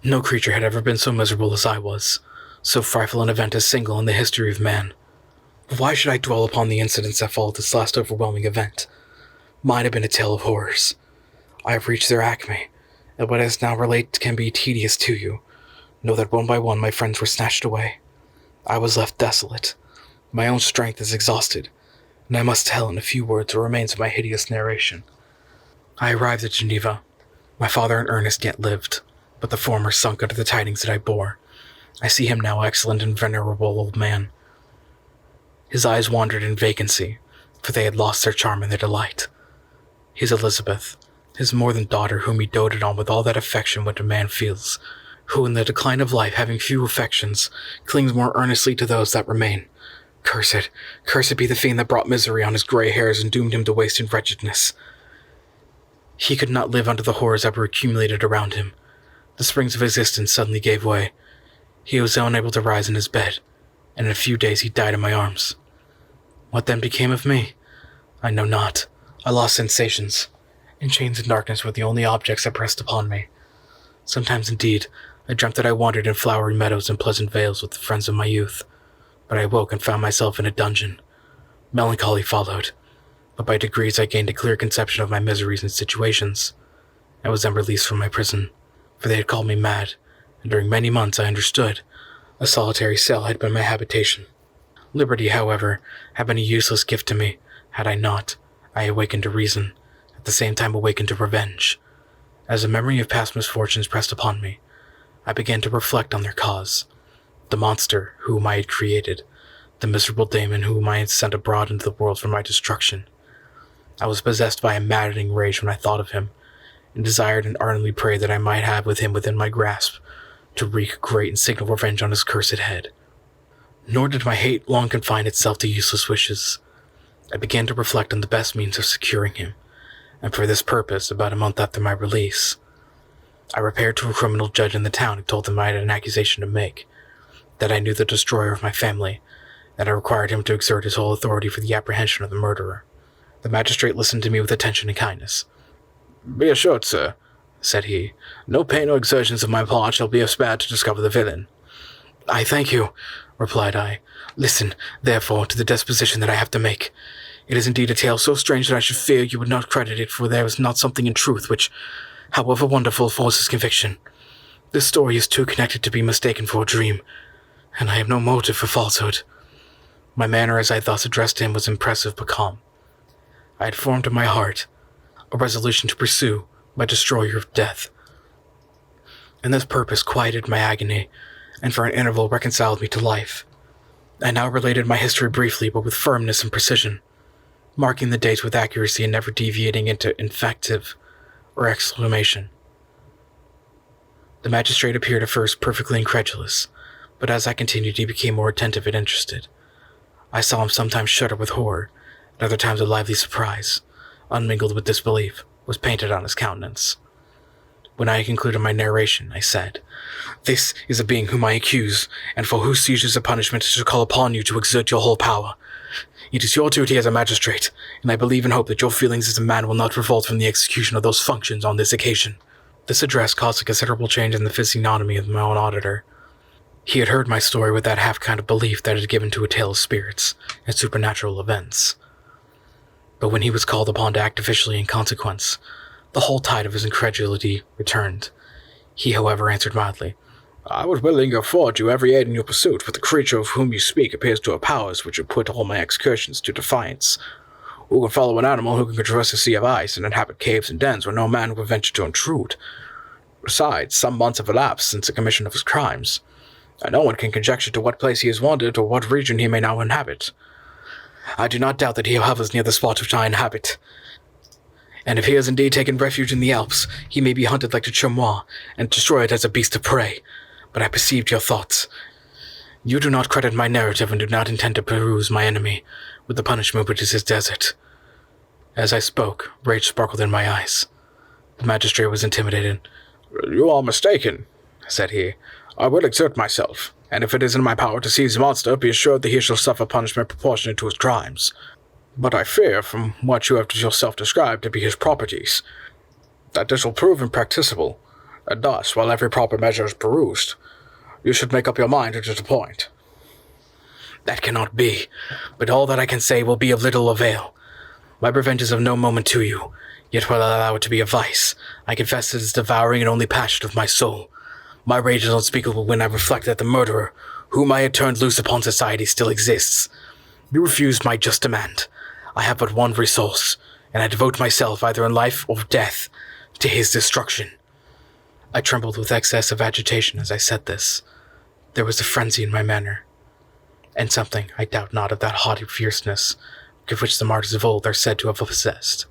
No creature had ever been so miserable as I was, so frightful an event as single in the history of man. But why should I dwell upon the incidents that followed this last overwhelming event? Mine have been a tale of horrors. I have reached their acme, and what I now relate can be tedious to you. Know that one by one my friends were snatched away. I was left desolate. My own strength is exhausted, and I must tell in a few words what remains of my hideous narration. I arrived at Geneva. My father and Ernest yet lived, but the former sunk under the tidings that I bore. I see him now excellent and venerable old man. His eyes wandered in vacancy, for they had lost their charm and their delight. His Elizabeth, his more than daughter, whom he doted on with all that affection which a man feels, who in the decline of life, having few affections, clings more earnestly to those that remain. Cursed be the fiend that brought misery on his grey hairs and doomed him to waste in wretchedness. He could not live under the horrors that were accumulated around him. The springs of existence suddenly gave way. He was unable to rise in his bed, and in a few days he died in my arms. What then became of me? I know not. I lost sensations, and chains and darkness were the only objects that pressed upon me. Sometimes, indeed, I dreamt that I wandered in flowery meadows and pleasant vales with the friends of my youth, but I awoke and found myself in a dungeon. Melancholy followed, but by degrees I gained a clear conception of my miseries and situations. I was then released from my prison, for they had called me mad, and during many months I understood. A solitary cell had been my habitation. Liberty, however, had been a useless gift to me. Had I not, I awakened to reason, at the same time awakened to revenge. As the memory of past misfortunes pressed upon me, I began to reflect on their cause. The monster whom I had created, the miserable daemon whom I had sent abroad into the world for my destruction. I was possessed by a maddening rage when I thought of him, and desired and ardently prayed that I might have with him within my grasp to wreak great and signal revenge on his cursed head. Nor did my hate long confine itself to useless wishes. I began to reflect on the best means of securing him, and for this purpose, about a month after my release, I repaired to a criminal judge in the town and told him I had an accusation to make, that I knew the destroyer of my family, that I required him to exert his whole authority for the apprehension of the murderer. The magistrate listened to me with attention and kindness. "Be assured, sir," said he, "no pain or exertions of my part shall be spared to discover the villain." "I thank you," replied I. "Listen, therefore, to the disposition that I have to make. It is indeed a tale so strange that I should fear you would not credit it, for there is not something in truth which, however wonderful, forces conviction. This story is too connected to be mistaken for a dream, and I have no motive for falsehood." My manner as I thus addressed him was impressive but calm. I had formed in my heart a resolution to pursue my destroyer of death, and this purpose quieted my agony, and for an interval reconciled me to life. I now related my history briefly, but with firmness and precision, marking the dates with accuracy and never deviating into invective or exclamation. The magistrate appeared at first perfectly incredulous, but as I continued he became more attentive and interested. I saw him sometimes shudder with horror, at other times a lively surprise, unmingled with disbelief, was painted on his countenance. When I had concluded my narration, I said, "This is a being whom I accuse, and for whose seizures of punishment is to call upon you to exert your whole power. It is your duty as a magistrate, and I believe and hope that your feelings as a man will not revolt from the execution of those functions on this occasion." This address caused a considerable change in the physiognomy of my own auditor. He had heard my story with that half kind of belief that it had given to a tale of spirits and supernatural events. But when he was called upon to act officially in consequence, the whole tide of his incredulity returned. He, however, answered mildly, "I would willingly afford you every aid in your pursuit, but the creature of whom you speak appears to have powers which would put all my excursions to defiance. Who can follow an animal who can traverse a sea of ice and inhabit caves and dens where no man would venture to intrude? Besides, some months have elapsed since the commission of his crimes, and no one can conjecture to what place he has wandered or what region he may now inhabit. I do not doubt that he hovers near the spot which I inhabit, and if he has indeed taken refuge in the Alps, he may be hunted like the chamois and destroyed as a beast of prey. But I perceived your thoughts. You do not credit my narrative and do not intend to peruse my enemy with the punishment which is his desert." As I spoke, rage sparkled in my eyes. The magistrate was intimidated. "You are mistaken," said he. "I will exert myself, and if it is in my power to seize the monster, be assured that he shall suffer punishment proportionate to his crimes. But I fear, from what you have yourself described to be his properties, that this will prove impracticable, and thus, while every proper measure is perused, you should make up your mind to disappoint." "That cannot be, but all that I can say will be of little avail. My revenge is of no moment to you, yet while I allow it to be a vice, I confess it is devouring and only passion of my soul. My rage is unspeakable when I reflect that the murderer, whom I had turned loose upon society, still exists. You refused my just demand. I have but one resource, and I devote myself, either in life or death, to his destruction." I trembled with excess of agitation as I said this. There was a frenzy in my manner, and something, I doubt not, of that haughty fierceness of which the martyrs of old are said to have possessed.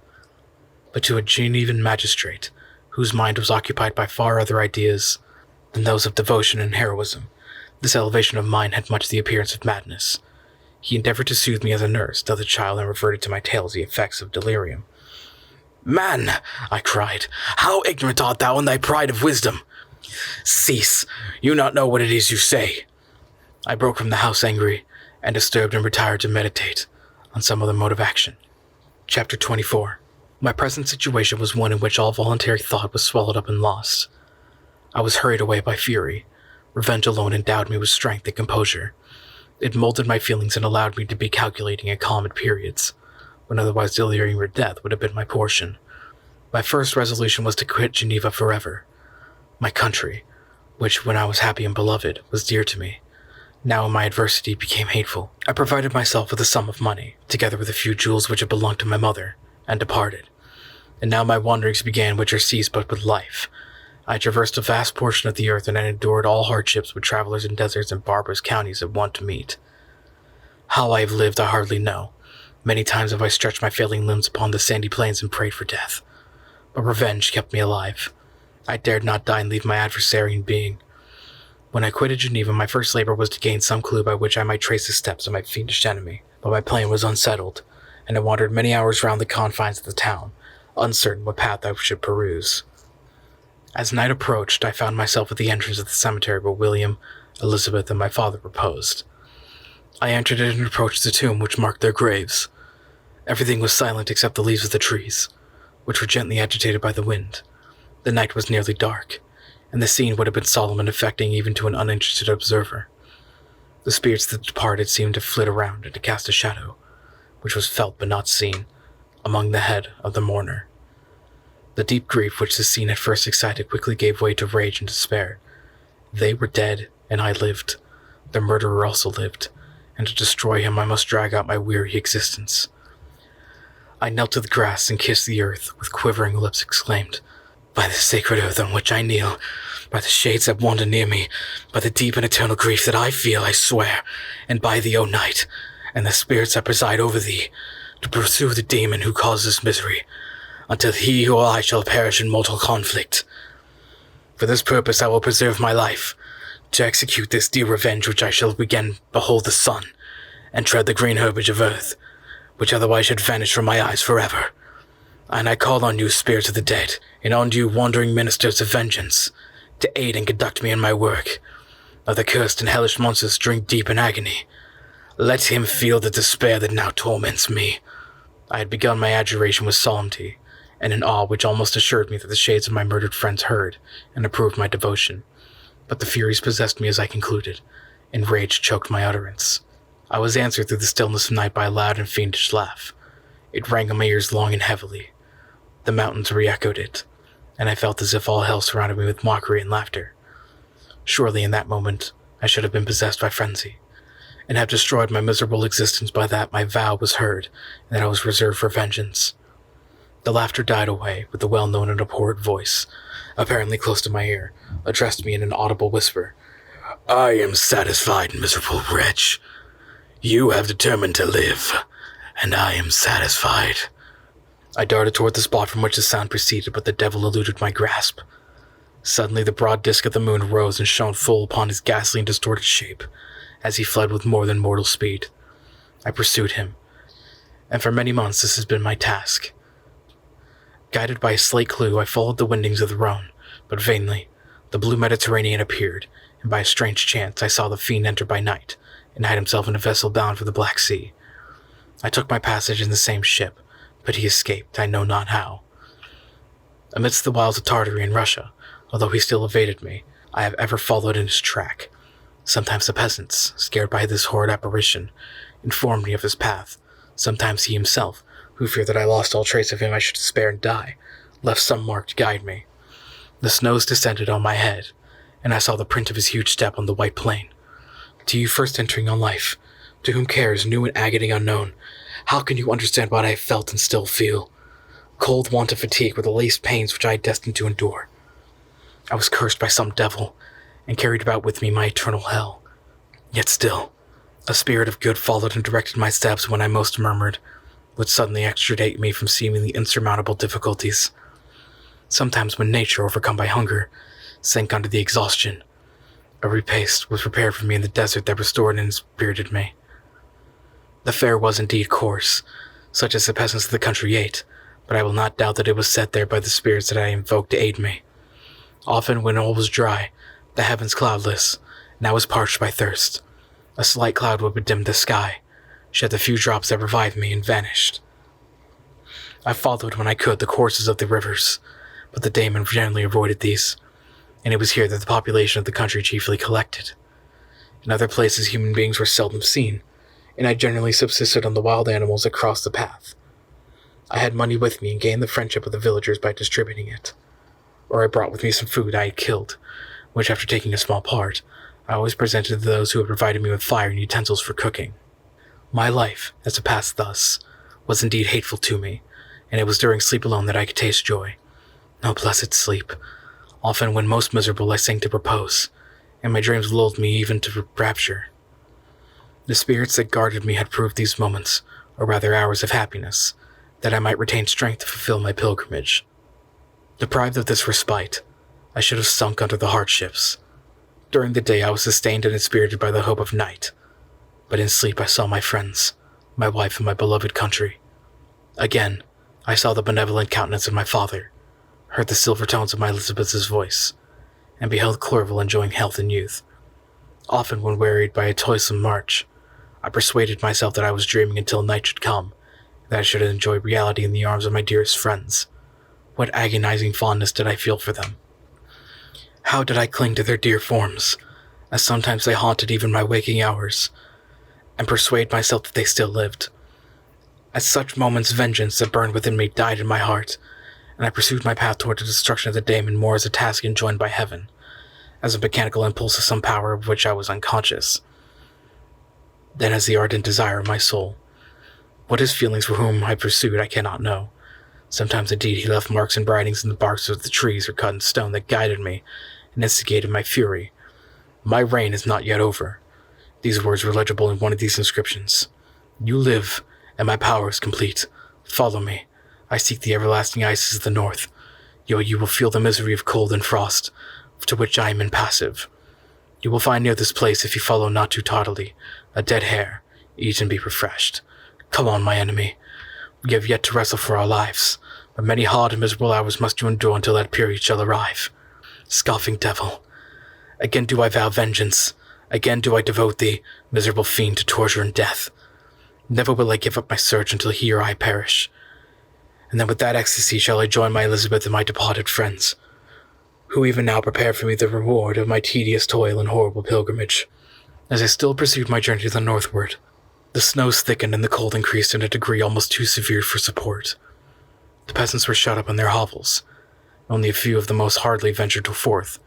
But to a Genevan magistrate, whose mind was occupied by far other ideas than those of devotion and heroism, this elevation of mine had much the appearance of madness. He endeavored to soothe me as a nurse doth a child, and reverted to my tales the effects of delirium. "Man," I cried, "how ignorant art thou in thy pride of wisdom! Cease, you not know what it is you say." I broke from the house angry and disturbed, and retired to meditate on some other mode of action. Chapter 24. My present situation was one in which all voluntary thought was swallowed up and lost. I was hurried away by fury. Revenge alone endowed me with strength and composure. It molded my feelings and allowed me to be calculating and calm at periods, when otherwise delirium or death would have been my portion. My first resolution was to quit Geneva forever. My country, which, when I was happy and beloved, was dear to me, now in my adversity became hateful. I provided myself with a sum of money, together with a few jewels which had belonged to my mother, and departed. And now my wanderings began, which are ceased but with life. I traversed a vast portion of the earth, and I endured all hardships which travelers in deserts and barbarous counties have wont to meet. How I have lived I hardly know. Many times have I stretched my failing limbs upon the sandy plains and prayed for death. But revenge kept me alive. I dared not die and leave my adversary in being. When I quitted Geneva, my first labor was to gain some clue by which I might trace the steps of my fiendish enemy, but my plan was unsettled, and I wandered many hours round the confines of the town, uncertain what path I should peruse. As night approached, I found myself at the entrance of the cemetery where William, Elizabeth, and my father reposed. I entered it and approached the tomb which marked their graves. Everything was silent except the leaves of the trees, which were gently agitated by the wind. The night was nearly dark, and the scene would have been solemn and affecting even to an uninterested observer. The spirits that departed seemed to flit around and to cast a shadow, which was felt but not seen, among the head of the mourner. The deep grief which the scene at first excited quickly gave way to rage and despair. They were dead, and I lived. The murderer also lived, and to destroy him I must drag out my weary existence. I knelt to the grass and kissed the earth, with quivering lips exclaimed, "By the sacred earth on which I kneel, by the shades that wander near me, by the deep and eternal grief that I feel, I swear, and by thee, O night, and the spirits that preside over thee, to pursue the demon who caused this misery, until he or I shall perish in mortal conflict. For this purpose I will preserve my life, to execute this dear revenge which I shall again behold the sun, and tread the green herbage of earth, which otherwise should vanish from my eyes forever. And I call on you, spirits of the dead, and on you, wandering ministers of vengeance, to aid and conduct me in my work. Let the cursed and hellish monsters drink deep in agony. Let him feel the despair that now torments me." I had begun my adjuration with solemnity, and an awe which almost assured me that the shades of my murdered friends heard and approved my devotion. But the furies possessed me as I concluded, and rage choked my utterance. I was answered through the stillness of night by a loud and fiendish laugh. It rang on my ears long and heavily. The mountains re-echoed it, and I felt as if all hell surrounded me with mockery and laughter. Surely in that moment I should have been possessed by frenzy, and have destroyed my miserable existence by that my vow was heard, and that I was reserved for vengeance. The laughter died away, with the well-known and abhorred voice, apparently close to my ear, addressed me in an audible whisper. "I am satisfied, miserable wretch. You have determined to live, and I am satisfied." I darted toward the spot from which the sound proceeded, but the devil eluded my grasp. Suddenly the broad disk of the moon rose and shone full upon his ghastly and distorted shape, as he fled with more than mortal speed. I pursued him, and for many months this has been my task. Guided by a slight clue, I followed the windings of the Rhone, but vainly. The blue Mediterranean appeared, and by a strange chance I saw the fiend enter by night, and hide himself in a vessel bound for the Black Sea. I took my passage in the same ship, but he escaped, I know not how. Amidst the wilds of Tartary and Russia, although he still evaded me, I have ever followed in his track. Sometimes the peasants, scared by this horrid apparition, informed me of his path. Sometimes he himself, who feared that I lost all trace of him I should despair and die, left some mark to guide me. The snows descended on my head, and I saw the print of his huge step on the white plain. To you first entering on life, to whom cares new and agony unknown, how can you understand what I have felt and still feel? Cold, want, and fatigue were the least pains which I had destined to endure. I was cursed by some devil, and carried about with me my eternal hell. Yet still, a spirit of good followed and directed my steps when I most murmured, would suddenly extricate me from seemingly insurmountable difficulties. Sometimes when nature, overcome by hunger, sank under the exhaustion, a repast was prepared for me in the desert that restored and inspirited me. The fare was indeed coarse, such as the peasants of the country ate, but I will not doubt that it was set there by the spirits that I invoked to aid me. Often when all was dry, the heavens cloudless, and I was parched by thirst, a slight cloud would bedim the sky, shed the few drops that revived me, and vanished. I followed when I could the courses of the rivers, but the daemon generally avoided these, and it was here that the population of the country chiefly collected. In other places human beings were seldom seen, and I generally subsisted on the wild animals that crossed the path. I had money with me and gained the friendship of the villagers by distributing it. Or I brought with me some food I had killed, which after taking a small part, I always presented to those who had provided me with fire and utensils for cooking. My life, as it passed thus, was indeed hateful to me, and it was during sleep alone that I could taste joy. Oh, blessed sleep! Often when most miserable I sank to repose, and my dreams lulled me even to rapture. The spirits that guarded me had proved these moments, or rather hours of happiness, that I might retain strength to fulfill my pilgrimage. Deprived of this respite, I should have sunk under the hardships. During the day I was sustained and inspirited by the hope of night, but in sleep I saw my friends, my wife, and my beloved country. Again, I saw the benevolent countenance of my father, heard the silver tones of my Elizabeth's voice, and beheld Clerval enjoying health and youth. Often, when wearied by a toilsome march, I persuaded myself that I was dreaming until night should come, and that I should enjoy reality in the arms of my dearest friends. What agonizing fondness did I feel for them! How did I cling to their dear forms, as sometimes they haunted even my waking hours, and persuade myself that they still lived. At such moments vengeance that burned within me died in my heart, and I pursued my path toward the destruction of the daemon more as a task enjoined by heaven, as a mechanical impulse of some power of which I was unconscious, than as the ardent desire of my soul. What his feelings for whom I pursued I cannot know. Sometimes indeed he left marks and writings in the barks of the trees or cut in stone that guided me and instigated my fury. My reign is not yet over. These words were legible in one of these inscriptions. You live, and my power is complete. Follow me. I seek the everlasting ices of the north. You will feel the misery of cold and frost, to which I am impassive. You will find near this place, if you follow not too tardily, a dead hare. Eat and be refreshed. Come on, my enemy. We have yet to wrestle for our lives, but many hard and miserable hours must you endure until that period shall arrive. Scoffing devil, again do I vow vengeance. Again do I devote thee, miserable fiend, to torture and death. Never will I give up my search until he or I perish. And then with that ecstasy shall I join my Elizabeth and my departed friends, who even now prepare for me the reward of my tedious toil and horrible pilgrimage. As I still pursued my journey to the northward, the snows thickened and the cold increased in a degree almost too severe for support. The peasants were shut up in their hovels. Only a few of the most hardly ventured forth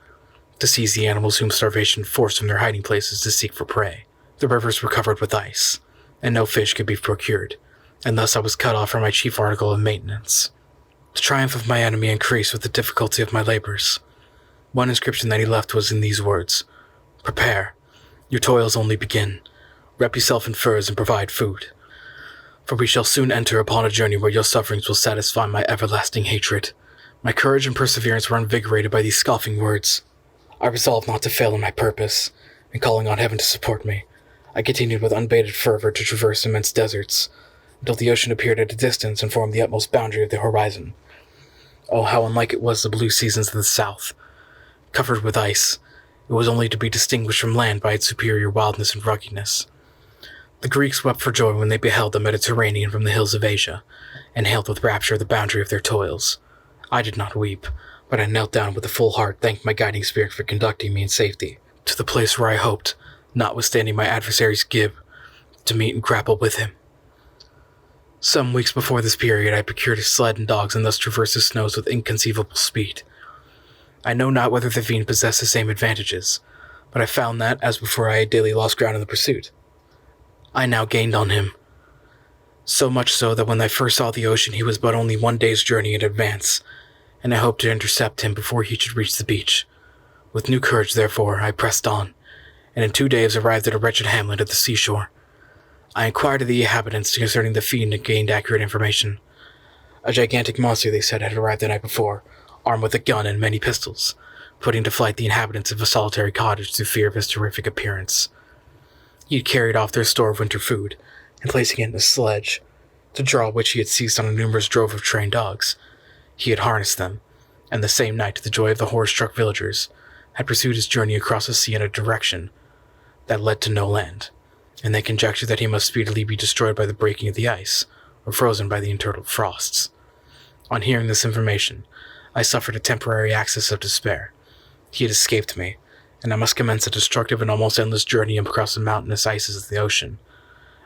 to seize the animals whom starvation forced from their hiding places to seek for prey. The rivers were covered with ice, and no fish could be procured, and thus I was cut off from my chief article of maintenance. The triumph of my enemy increased with the difficulty of my labors. One inscription that he left was in these words: Prepare. Your toils only begin. Wrap yourself in furs and provide food. For we shall soon enter upon a journey where your sufferings will satisfy my everlasting hatred. My courage and perseverance were invigorated by these scoffing words. I resolved not to fail in my purpose, and calling on heaven to support me, I continued with unabated fervor to traverse immense deserts, until the ocean appeared at a distance and formed the utmost boundary of the horizon. Oh, how unlike it was the blue seasons of the south! Covered with ice, it was only to be distinguished from land by its superior wildness and ruggedness. The Greeks wept for joy when they beheld the Mediterranean from the hills of Asia, and hailed with rapture the boundary of their toils. I did not weep, but I knelt down with a full heart, thanked my guiding spirit for conducting me in safety to the place where I hoped, notwithstanding my adversary's gib, to meet and grapple with him. Some weeks before this period I procured a sled and dogs and thus traversed the snows with inconceivable speed. I know not whether the fiend possessed the same advantages, but I found that, as before I had daily lost ground in the pursuit, I now gained on him. So much so that when I first saw the ocean he was but only 1 day's journey in advance, and I hoped to intercept him before he should reach the beach. With new courage, therefore, I pressed on, and in 2 days arrived at a wretched hamlet at the seashore. I inquired of the inhabitants concerning the fiend and gained accurate information. A gigantic monster, they said, had arrived the night before, armed with a gun and many pistols, putting to flight the inhabitants of a solitary cottage through fear of his terrific appearance. He had carried off their store of winter food, and placing it in a sledge, to draw which he had seized on a numerous drove of trained dogs, he had harnessed them, and the same night, to the joy of the horror-struck villagers, had pursued his journey across the sea in a direction that led to no land, and they conjectured that he must speedily be destroyed by the breaking of the ice, or frozen by the internal frosts. On hearing this information, I suffered a temporary access of despair. He had escaped me, and I must commence a destructive and almost endless journey across the mountainous ices of the ocean,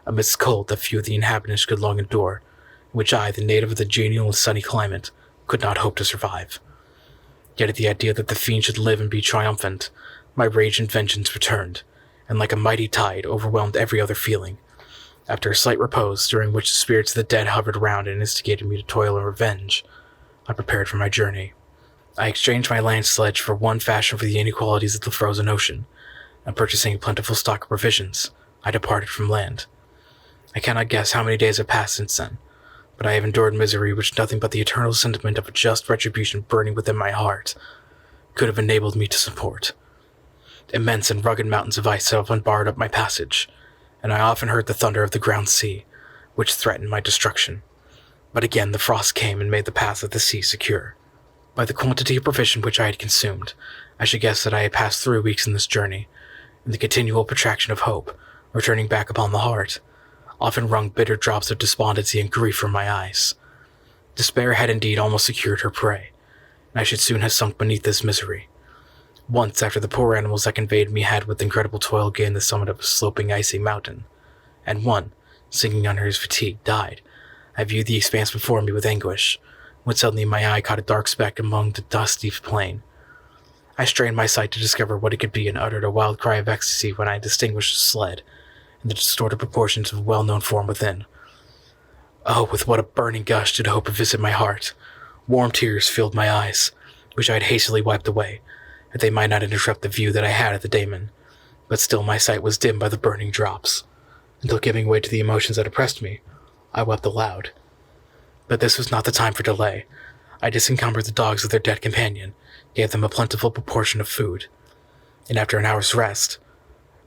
amidst cold that few of the inhabitants could long endure, in which I, the native of the genial and sunny climate, could not hope to survive. Yet at the idea that the fiend should live and be triumphant, my rage and vengeance returned, and like a mighty tide overwhelmed every other feeling. After a slight repose, during which the spirits of the dead hovered round and instigated me to toil and revenge, I prepared for my journey. I exchanged my land sledge for one fashioned for the inequalities of the frozen ocean, and purchasing a plentiful stock of provisions, I departed from land. I cannot guess how many days have passed since then, but I have endured misery which nothing but the eternal sentiment of a just retribution burning within my heart could have enabled me to support. Immense and rugged mountains of ice often barred up my passage, and I often heard the thunder of the ground sea, which threatened my destruction. But again the frost came and made the path of the sea secure. By the quantity of provision which I had consumed, I should guess that I had passed 3 weeks in this journey, and the continual protraction of hope, returning back upon the heart, often wrung bitter drops of despondency and grief from my eyes. Despair had indeed almost secured her prey, and I should soon have sunk beneath this misery. Once, after the poor animals that conveyed me had with incredible toil gained the summit of a sloping icy mountain, and one, sinking under his fatigue, died, I viewed the expanse before me with anguish, when suddenly my eye caught a dark speck among the dusty plain. I strained my sight to discover what it could be and uttered a wild cry of ecstasy when I distinguished a sled and the distorted proportions of a well-known form within. Oh, with what a burning gush did hope visit my heart! Warm tears filled my eyes, which I had hastily wiped away, that they might not interrupt the view that I had of the daemon, but still my sight was dimmed by the burning drops, until giving way to the emotions that oppressed me, I wept aloud. But this was not the time for delay. I disencumbered the dogs of their dead companion, gave them a plentiful proportion of food, and after an hour's rest,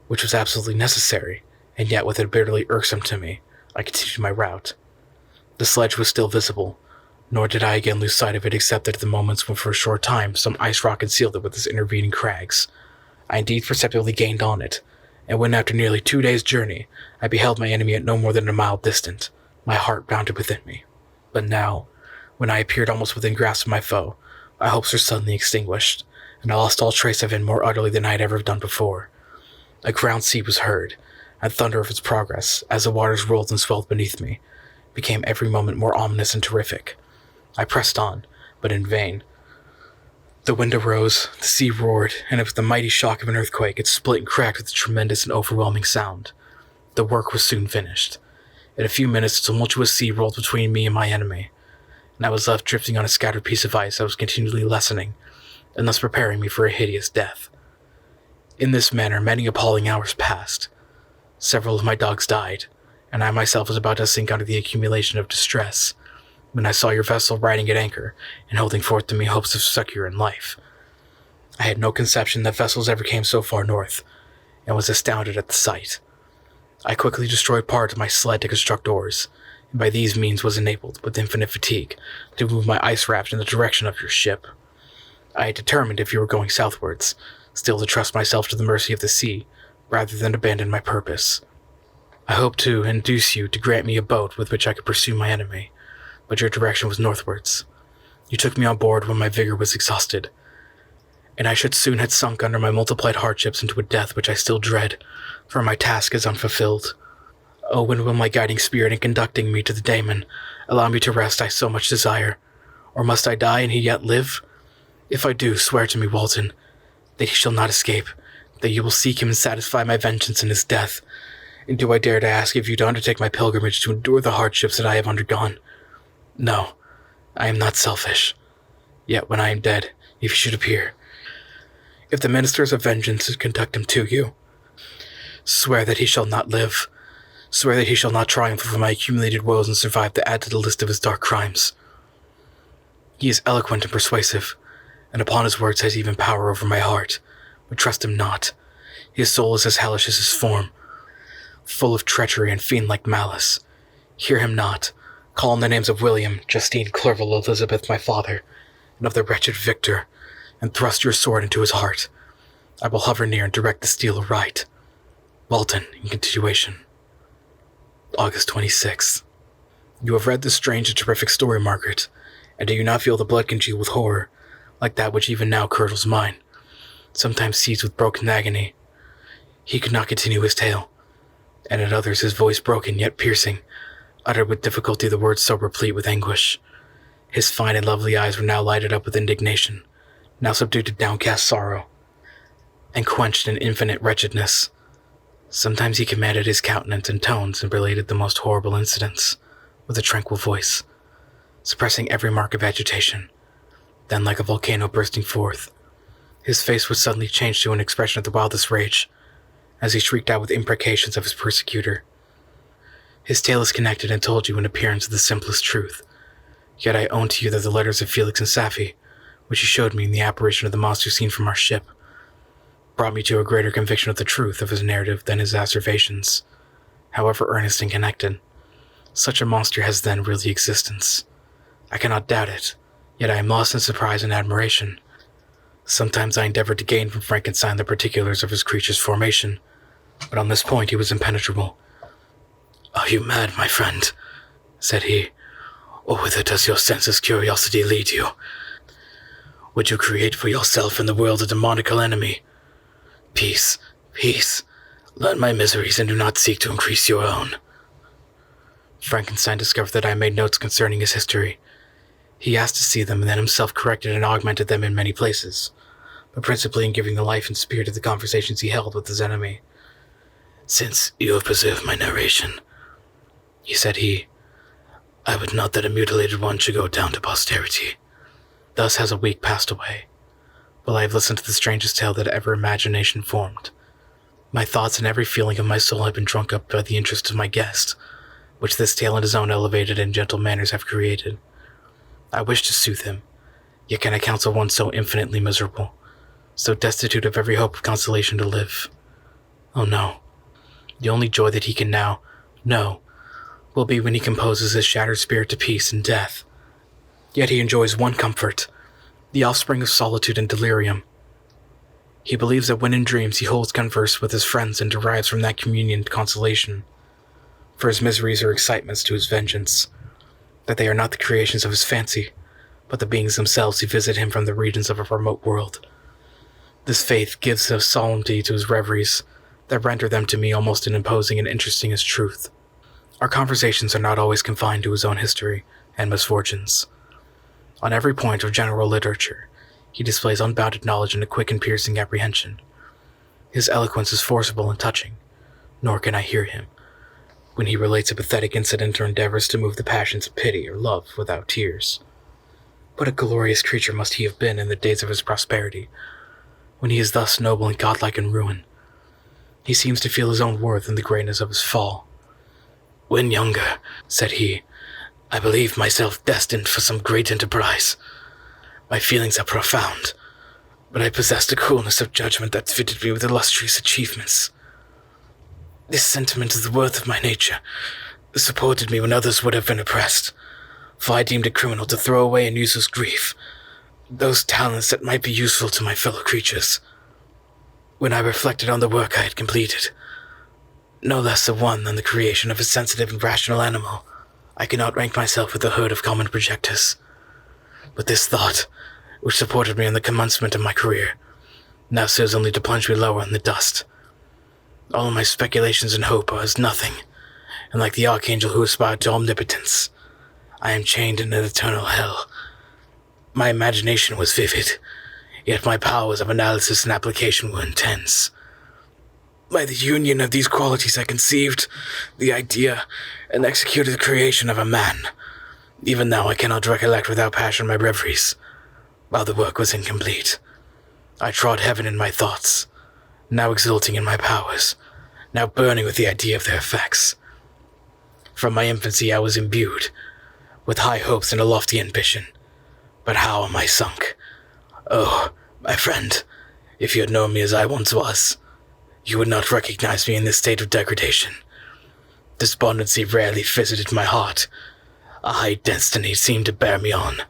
which was absolutely necessary, and yet was bitterly irksome to me, I continued my route. The sledge was still visible, nor did I again lose sight of it except at the moments when for a short time some ice rock concealed it with its intervening crags. I indeed perceptibly gained on it, and when after nearly 2 days' journey I beheld my enemy at no more than a mile distant, my heart bounded within me. But now, when I appeared almost within grasp of my foe, my hopes were suddenly extinguished, and I lost all trace of him more utterly than I had ever done before. A ground sea was heard, and thunder of its progress, as the waters rolled and swelled beneath me, became every moment more ominous and terrific. I pressed on, but in vain. The wind arose, the sea roared, and with the mighty shock of an earthquake it split and cracked with a tremendous and overwhelming sound. The work was soon finished. In a few minutes the tumultuous sea rolled between me and my enemy, and I was left drifting on a scattered piece of ice that was continually lessening, and thus preparing me for a hideous death. In this manner many appalling hours passed. Several of my dogs died, and I myself was about to sink under the accumulation of distress, when I saw your vessel riding at anchor and holding forth to me hopes of succor in life. I had no conception that vessels ever came so far north, and was astounded at the sight. I quickly destroyed part of my sled to construct oars, and by these means was enabled, with infinite fatigue, to move my ice raft in the direction of your ship. I had determined, if you were going southwards, still to trust myself to the mercy of the sea, rather than abandon my purpose. I hoped to induce you to grant me a boat with which I could pursue my enemy, but your direction was northwards. You took me on board when my vigor was exhausted, and I should soon have sunk under my multiplied hardships into a death which I still dread, for my task is unfulfilled. Oh, when will my guiding spirit in conducting me to the daemon allow me to rest I so much desire? Or must I die and he yet live? If I do, swear to me, Walton, that he shall not escape, that you will seek him and satisfy my vengeance in his death. And do I dare to ask of you to undertake my pilgrimage to endure the hardships that I have undergone? No, I am not selfish. Yet when I am dead, if he should appear, if the ministers of vengeance conduct him to you, swear that he shall not live. Swear that he shall not triumph over my accumulated woes and survive to add to the list of his dark crimes. He is eloquent and persuasive, and upon his words has even power over my heart, but trust him not. His soul is as hellish as his form, full of treachery and fiend-like malice. Hear him not. Call on the names of William, Justine, Clerval, Elizabeth, my father, and of the wretched Victor, and thrust your sword into his heart. I will hover near and direct the steel aright. Walton, in continuation. August 26th. You have read this strange and terrific story, Margaret, and do you not feel the blood congeal with horror, like that which even now curdles mine, sometimes seized with broken agony? He could not continue his tale, and at others his voice broken yet piercing, uttered with difficulty the words so replete with anguish. His fine and lovely eyes were now lighted up with indignation, now subdued to downcast sorrow, and quenched in infinite wretchedness. Sometimes he commanded his countenance and tones and related the most horrible incidents, with a tranquil voice, suppressing every mark of agitation. Then, like a volcano bursting forth, his face would suddenly change to an expression of the wildest rage, as he shrieked out with imprecations of his persecutor. His tale is connected and told you in appearance of the simplest truth, yet I own to you that the letters of Felix and Safie, which he showed me in the apparition of the monster seen from our ship, brought me to a greater conviction of the truth of his narrative than his assertions, however earnest and connected. Such a monster has then really existence. I cannot doubt it, yet I am lost in surprise and admiration. Sometimes I endeavored to gain from Frankenstein the particulars of his creature's formation, but on this point he was impenetrable. "Are you mad, my friend?" said he. "Or whither does your senseless curiosity lead you? Would you create for yourself in the world a demoniacal enemy? Peace, peace. Learn my miseries and do not seek to increase your own." Frankenstein discovered that I made notes concerning his history. He asked to see them and then himself corrected and augmented them in many places, but principally in giving the life and spirit of the conversations he held with his enemy. "Since you have preserved my narration," said he, "I would not that a mutilated one should go down to posterity." Thus has a week passed away, while I have listened to the strangest tale that ever imagination formed. My thoughts and every feeling of my soul have been drunk up by the interest of my guest, which this tale and his own elevated and gentle manners have created. I wish to soothe him, yet can I counsel one so infinitely miserable, so destitute of every hope of consolation to live? Oh no. The only joy that he can now know will be when he composes his shattered spirit to peace in death. Yet he enjoys one comfort, the offspring of solitude and delirium. He believes that when in dreams he holds converse with his friends and derives from that communion consolation, for his miseries are excitements to his vengeance, that they are not the creations of his fancy, but the beings themselves who visit him from the regions of a remote world. This faith gives a solemnity to his reveries that render them to me almost as imposing and interesting as truth. Our conversations are not always confined to his own history and misfortunes. On every point of general literature, he displays unbounded knowledge and a quick and piercing apprehension. His eloquence is forcible and touching, nor can I hear him when he relates a pathetic incident or endeavors to move the passions of pity or love without tears. What a glorious creature must he have been in the days of his prosperity, when he is thus noble and godlike in ruin. He seems to feel his own worth in the greatness of his fall. "When younger," said he, "I believed myself destined for some great enterprise. My feelings are profound, but I possessed a coolness of judgment that fitted me with illustrious achievements. This sentiment of the worth of my nature supported me when others would have been oppressed, for I deemed it criminal to throw away in useless grief those talents that might be useful to my fellow creatures. When I reflected on the work I had completed, no less a one than the creation of a sensitive and rational animal, I cannot rank myself with the herd of common projectors. But this thought, which supported me in the commencement of my career, now serves only to plunge me lower in the dust. All my speculations and hope are as nothing, and like the archangel who aspired to omnipotence, I am chained in an eternal hell. My imagination was vivid, yet my powers of analysis and application were intense. By the union of these qualities I conceived the idea and executed the creation of a man. Even now I cannot recollect without passion my reveries, while the work was incomplete. I trod heaven in my thoughts, now exulting in my powers, now burning with the idea of their effects. From my infancy I was imbued with high hopes and a lofty ambition, but how am I sunk? Oh, my friend, if you had known me as I once was, you would not recognize me in this state of degradation. Despondency rarely visited my heart. A high destiny seemed to bear me on,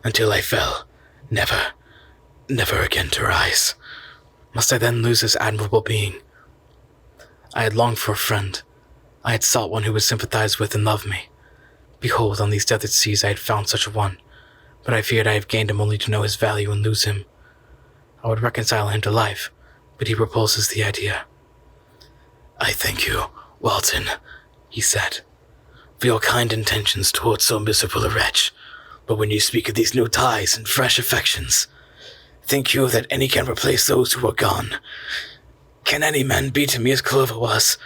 until I fell, never again to rise. Must I then lose this admirable being? I had longed for a friend. I had sought one who would sympathize with and love me. Behold, on these desert seas I had found such a one, but I feared I have gained him only to know his value and lose him. I would reconcile him to life, but he repulses the idea. "I thank you, Walton," he said, "for your kind intentions towards so miserable a wretch, but when you speak of these new ties and fresh affections, think you that any can replace those who are gone? Can any man be to me as Clover was,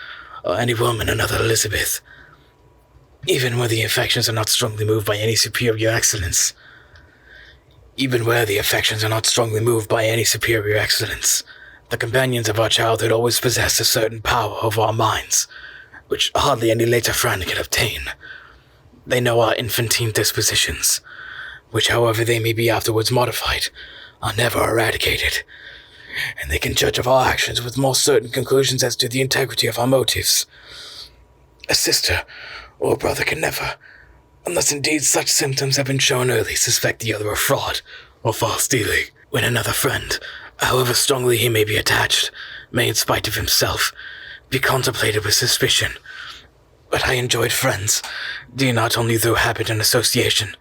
or any woman another Elizabeth? Even where the affections are not strongly moved by any superior excellence, the companions of our childhood always possess a certain power over our minds, which hardly any later friend can obtain. They know our infantine dispositions, which, however they may be afterwards modified, are never eradicated. and they can judge of our actions with more certain conclusions as to the integrity of our motives. A sister or a brother can never, unless indeed such symptoms have been shown early, suspect the other of fraud or false dealing, when another friend, however strongly he may be attached, may, in spite of himself, be contemplated with suspicion. But I enjoyed friends, dear not only through habit and association,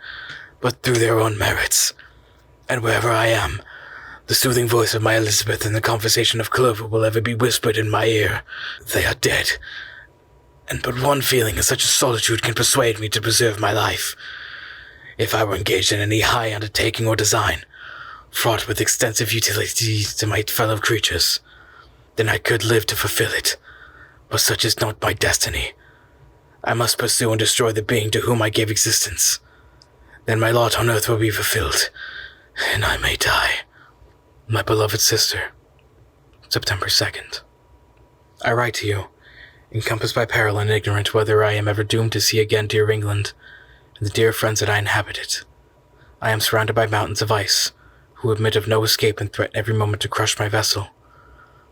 but through their own merits. And wherever I am, the soothing voice of my Elizabeth and the conversation of Clover will ever be whispered in my ear. They are dead, and but one feeling in such a solitude can persuade me to preserve my life. If I were engaged in any high undertaking or design, fraught with extensive utility to my fellow creatures, then I could live to fulfill it. But such is not my destiny. I must pursue and destroy the being to whom I gave existence. Then my lot on earth will be fulfilled, and I may die. My beloved sister, September 2nd. I write to you, encompassed by peril and ignorant whether I am ever doomed to see again dear England, and the dear friends that I inhabit it. I am surrounded by mountains of ice, who admit of no escape and threaten every moment to crush my vessel.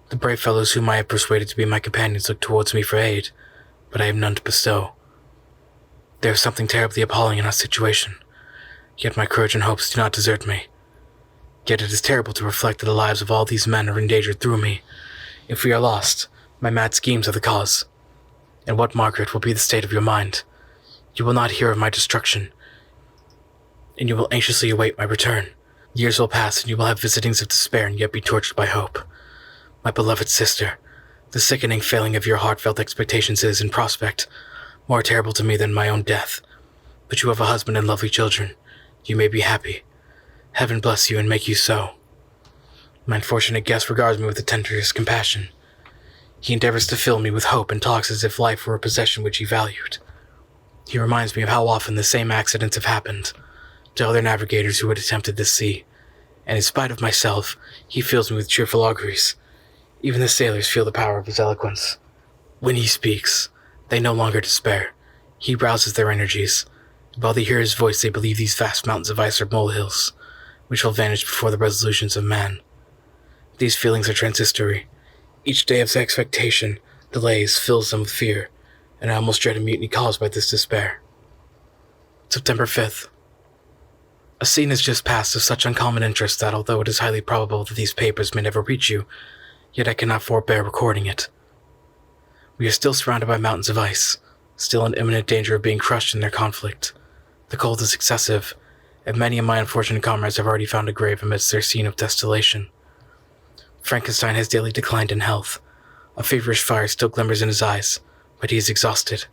The brave fellows whom I have persuaded to be my companions look towards me for aid, but I have none to bestow. There is something terribly appalling in our situation, yet my courage and hopes do not desert me. Yet it is terrible to reflect that the lives of all these men are endangered through me. If we are lost, my mad schemes are the cause. And what, Margaret, will be the state of your mind? You will not hear of my destruction, and you will anxiously await my return. Years will pass, and you will have visitings of despair and yet be tortured by hope. My beloved sister, the sickening failing of your heartfelt expectations is, in prospect, more terrible to me than my own death. But you have a husband and lovely children. You may be happy. Heaven bless you and make you so. My unfortunate guest regards me with the tenderest compassion. He endeavors to fill me with hope and talks as if life were a possession which he valued. He reminds me of how often the same accidents have happened to other navigators who had attempted this sea, and in spite of myself, he fills me with cheerful auguries. Even the sailors feel the power of his eloquence. When he speaks, they no longer despair. He rouses their energies. While they hear his voice, they believe these vast mountains of ice are molehills, which will vanish before the resolutions of man. These feelings are transitory. Each day of expectation, delays, fills them with fear, and I almost dread a mutiny caused by this despair. September 5th. A scene has just passed of such uncommon interest that, although it is highly probable that these papers may never reach you, yet I cannot forbear recording it. We are still surrounded by mountains of ice, still in imminent danger of being crushed in their conflict. The cold is excessive, and many of my unfortunate comrades have already found a grave amidst their scene of desolation. Frankenstein has daily declined in health. A feverish fire still glimmers in his eyes, but he is exhausted,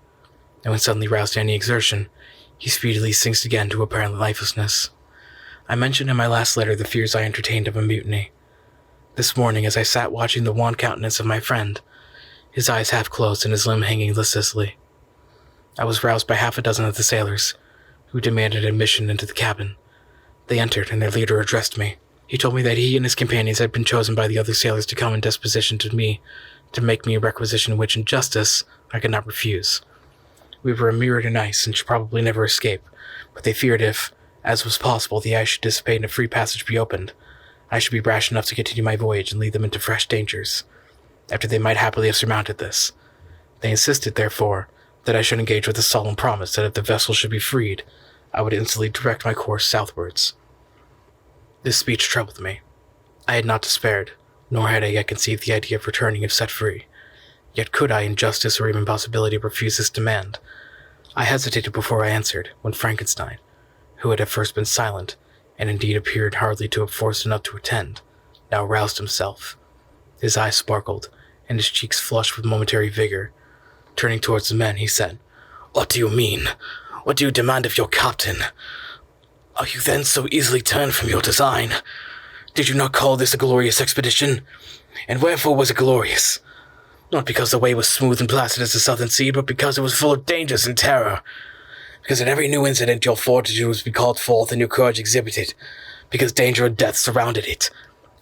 and when suddenly roused to any exertion, he speedily sinks again to apparent lifelessness. I mentioned in my last letter the fears I entertained of a mutiny. This morning, as I sat watching the wan countenance of my friend, his eyes half closed and his limb hanging listlessly, I was roused by half a dozen of the sailors, who demanded admission into the cabin. They entered, and their leader addressed me. He told me that he and his companions had been chosen by the other sailors to come in disposition to me, to make me a requisition which, in justice, I could not refuse. We were immured in ice, and should probably never escape, but they feared if, as was possible, the ice should dissipate and a free passage be opened, I should be rash enough to continue my voyage and lead them into fresh dangers, after they might happily have surmounted this. They insisted, therefore, that I should engage with a solemn promise that if the vessel should be freed, I would instantly direct my course southwards. This speech troubled me. I had not despaired, nor had I yet conceived the idea of returning if set free. Yet could I, in justice or even possibility, refuse this demand? I hesitated before I answered, when Frankenstein, who had at first been silent, and indeed appeared hardly to have force enough to attend, now roused himself. His eyes sparkled, and his cheeks flushed with momentary vigor. Turning towards the men, he said, "What do you mean? What do you demand of your captain? Are you then so easily turned from your design? Did you not call this a glorious expedition? And wherefore was it glorious? Not because the way was smooth and placid as the southern sea, but because it was full of dangers and terror. Because at every new incident your fortitude was to be called forth and your courage exhibited, because danger and death surrounded it,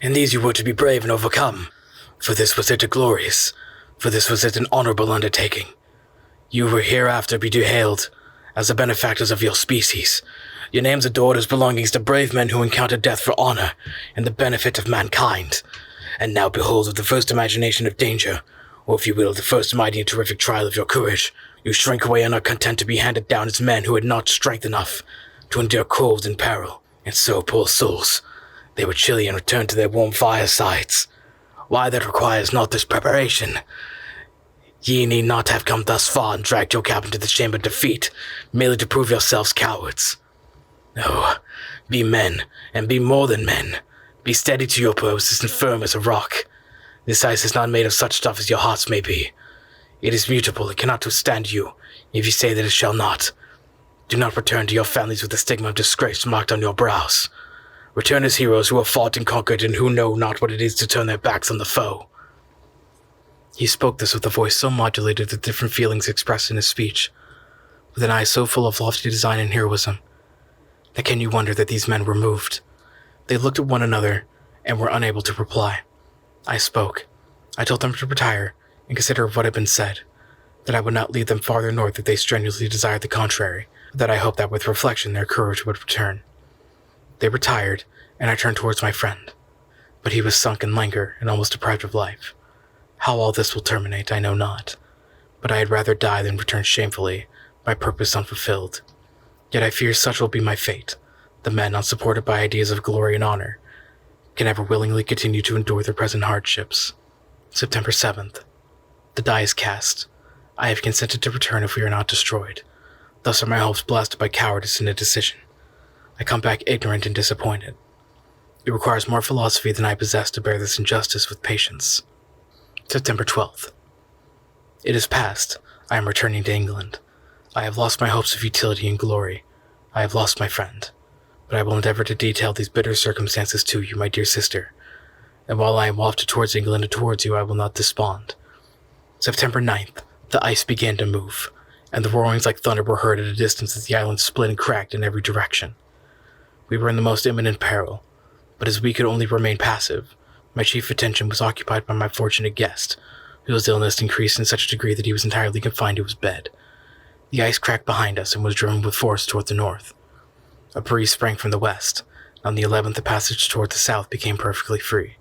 and these you were to be brave and overcome. For this was it a glorious, for this was it an honorable undertaking. You will hereafter be hailed as the benefactors of your species, your names adored as belongings to brave men who encounter death for honor and the benefit of mankind. And now behold, with the first imagination of danger, or if you will, the first mighty and terrific trial of your courage, you shrink away and are content to be handed down as men who had not strength enough to endure cold and peril. And so, poor souls, they were chilly and returned to their warm firesides. Why, that requires not this preparation. Ye need not have come thus far and dragged your cap into the chamber of defeat, merely to prove yourselves cowards. No, be men, and be more than men. Be steady to your purposes and firm as a rock. This ice is not made of such stuff as your hearts may be. It is mutable and cannot withstand you, if you say that it shall not. Do not return to your families with the stigma of disgrace marked on your brows. Return as heroes who have fought and conquered and who know not what it is to turn their backs on the foe. He spoke this with a voice so modulated that different feelings expressed in his speech, with an eye so full of lofty design and heroism, that can you wonder that these men were moved? They looked at one another and were unable to reply. I spoke. I told them to retire and consider what had been said, that I would not lead them farther north if they strenuously desired the contrary, that I hoped that with reflection their courage would return. They retired, and I turned towards my friend. But he was sunk in languor and almost deprived of life. How all this will terminate, I know not, but I had rather die than return shamefully, my purpose unfulfilled. Yet I fear such will be my fate. The men, unsupported by ideas of glory and honor, can ever willingly continue to endure their present hardships. September 7th. The die is cast. I have consented to return if we are not destroyed. Thus are my hopes blasted by cowardice and indecision. I come back ignorant and disappointed. It requires more philosophy than I possess to bear this injustice with patience. September 12th. It is past. I am returning to England. I have lost my hopes of utility and glory. I have lost my friend. But I will endeavor to detail these bitter circumstances to you, my dear sister. And while I am wafted towards England and towards you, I will not despond. September 9th. The ice began to move, and the roarings like thunder were heard at a distance as the island split and cracked in every direction. We were in the most imminent peril, but as we could only remain passive, my chief attention was occupied by my fortunate guest, whose illness increased in such a degree that he was entirely confined to his bed. The ice cracked behind us and was driven with force toward the north. A breeze sprang from the west, and on the 11th the passage toward the south became perfectly free.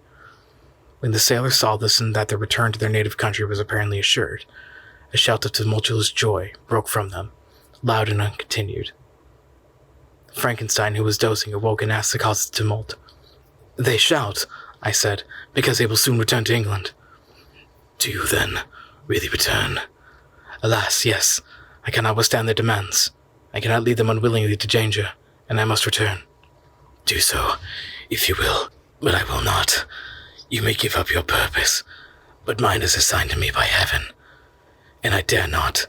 When the sailors saw this and that their return to their native country was apparently assured, a shout of tumultuous joy broke from them, loud and uncontinued. Frankenstein, who was dozing, awoke and asked the cause of the tumult. "They shout," I said, "because they will soon return to England." "Do you, then, really return?" "Alas, yes. I cannot withstand their demands. I cannot lead them unwillingly to danger, and I must return." "Do so, if you will, but I will not. You may give up your purpose, but mine is assigned to me by heaven, and I dare not.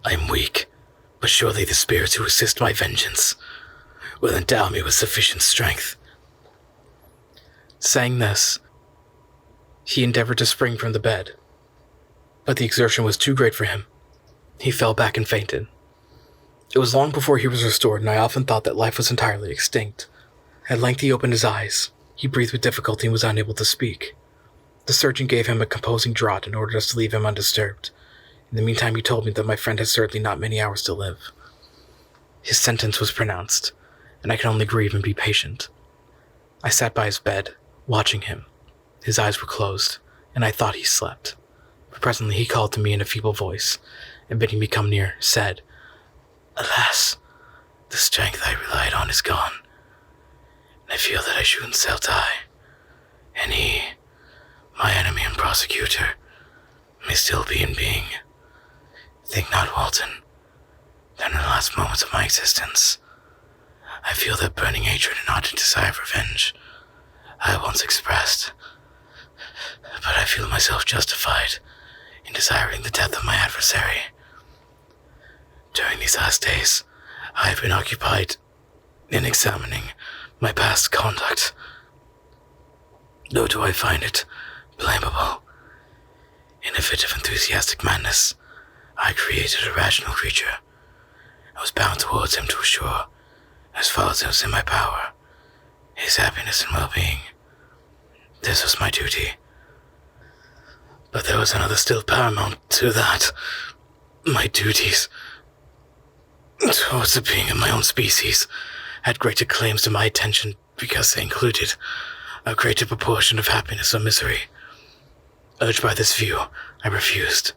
I am weak, but surely the spirits who assist my vengeance will endow me with sufficient strength." Saying this, he endeavored to spring from the bed, but the exertion was too great for him. He fell back and fainted. It was long before he was restored, and I often thought that life was entirely extinct. At length he opened his eyes. He breathed with difficulty and was unable to speak. The surgeon gave him a composing draught and ordered us to leave him undisturbed. In the meantime he told me that my friend had certainly not many hours to live. His sentence was pronounced, and I could only grieve and be patient. I sat by his bed, watching him. His eyes were closed, and I thought he slept. But presently he called to me in a feeble voice, and bidding me come near, said, "Alas, the strength I relied on is gone, and I feel that I soon shall die. And he, my enemy and prosecutor, may still be in being. Think not, Walton, that in the last moments of my existence, I feel that burning hatred and ardent desire of revenge I once expressed, but I feel myself justified in desiring the death of my adversary. During these last days, I have been occupied in examining my past conduct. Nor do I find it blamable. In a fit of enthusiastic madness, I created a rational creature. I was bound towards him to assure, as far as it was in my power, his happiness and well-being. This was my duty. But there was another still paramount to that. My duties towards the being of my own species had greater claims to my attention because they included how great a proportion of happiness or misery. Urged by this view, I refused,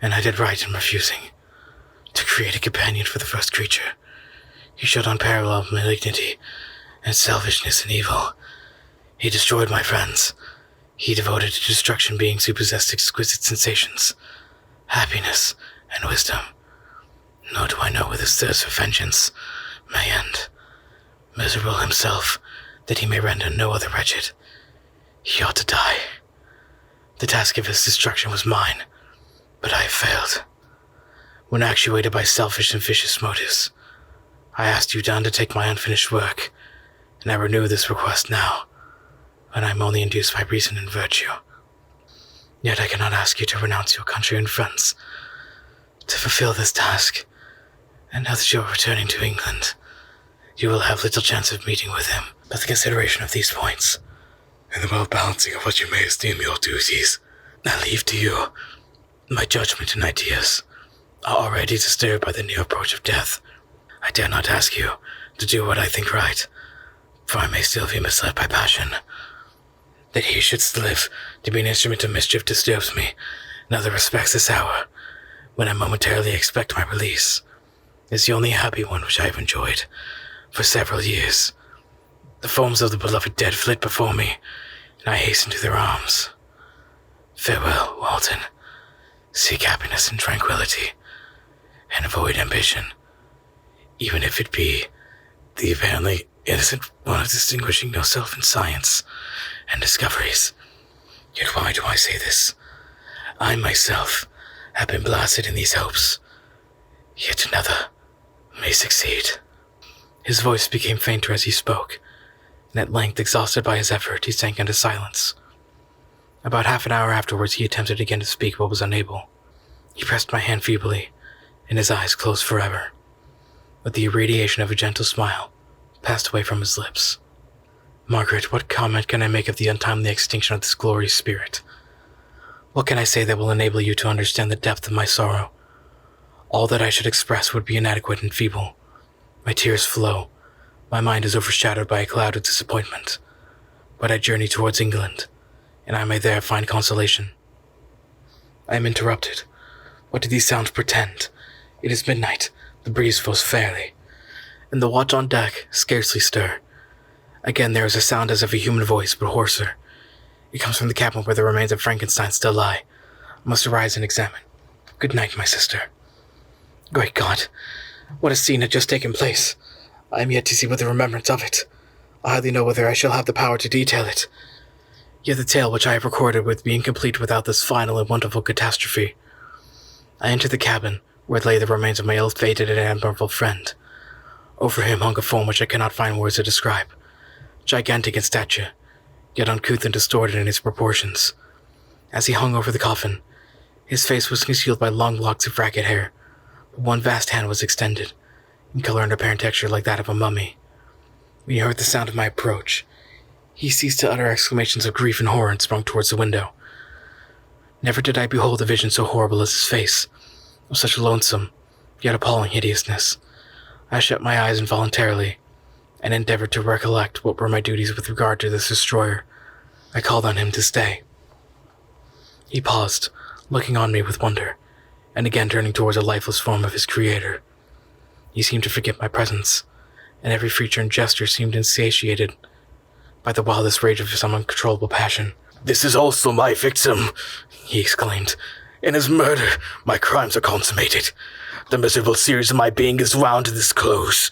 and I did right in refusing. To create a companion for the first creature, he showed unparalleled malignity and selfishness and evil. He destroyed my friends. He devoted to destruction beings who possessed exquisite sensations, happiness, and wisdom. Nor do I know where this thirst for vengeance may end. Miserable himself, that he may render no other wretched. He ought to die. The task of his destruction was mine, but I have failed. When actuated by selfish and vicious motives, I asked you to undertake my unfinished work, and I renew this request now, when I am only induced by reason and virtue. Yet I cannot ask you to renounce your country and friends. To fulfill this task, and now that you are returning to England, you will have little chance of meeting with him. But the consideration of these points, and the well-balancing of what you may esteem your duties, I leave to you. My judgment and ideas are already disturbed by the near approach of death. I dare not ask you to do what I think right, for I may still be misled by passion. That he should live to be an instrument of mischief disturbs me in other respects this hour, when I momentarily expect my release, is the only happy one which I have enjoyed for several years. The forms of the beloved dead flit before me, and I hasten to their arms. Farewell, Walton. Seek happiness and tranquility, and avoid ambition, even if it be the apparently innocent one of distinguishing yourself in science and discoveries. Yet why do I say this? I myself have been blasted in these hopes. Yet another may succeed. His voice became fainter as he spoke, and at length, exhausted by his effort, he sank into silence. About half an hour afterwards, he attempted again to speak, but was unable. He pressed my hand feebly, and his eyes closed forever. But the irradiation of a gentle smile passed away from his lips. Margaret, what comment can I make of the untimely extinction of this glorious spirit? What can I say that will enable you to understand the depth of my sorrow? All that I should express would be inadequate and feeble. My tears flow. My mind is overshadowed by a cloud of disappointment. But I journey towards England, and I may there find consolation. I am interrupted. What do these sounds portend? It is midnight. The breeze flows fairly, and the watch on deck scarcely stir. Again there is a sound as of a human voice, but hoarser. It comes from the cabin where the remains of Frankenstein still lie. I must arise and examine. Good night, my sister. Great God, what a scene had just taken place. I am yet to see with the remembrance of it. I hardly know whether I shall have the power to detail it. Yet the tale which I have recorded would be incomplete without this final and wonderful catastrophe. I entered the cabin, where lay the remains of my ill-fated and admirable friend. Over him hung a form which I cannot find words to describe. Gigantic in stature, yet uncouth and distorted in its proportions. As he hung over the coffin, his face was concealed by long locks of ragged hair, but one vast hand was extended, in color and apparent texture like that of a mummy. When he heard the sound of my approach, he ceased to utter exclamations of grief and horror and sprung towards the window. Never did I behold a vision so horrible as his face, of such loathsome, yet appalling hideousness. I shut my eyes involuntarily, and endeavored to recollect what were my duties with regard to this destroyer. I called on him to stay. He paused, looking on me with wonder, and again turning towards the lifeless form of his creator. He seemed to forget my presence, and every feature and gesture seemed insatiated by the wildest rage of some uncontrollable passion. "This is also my victim," he exclaimed. "In his murder, my crimes are consummated. The miserable series of my being is wound to this close.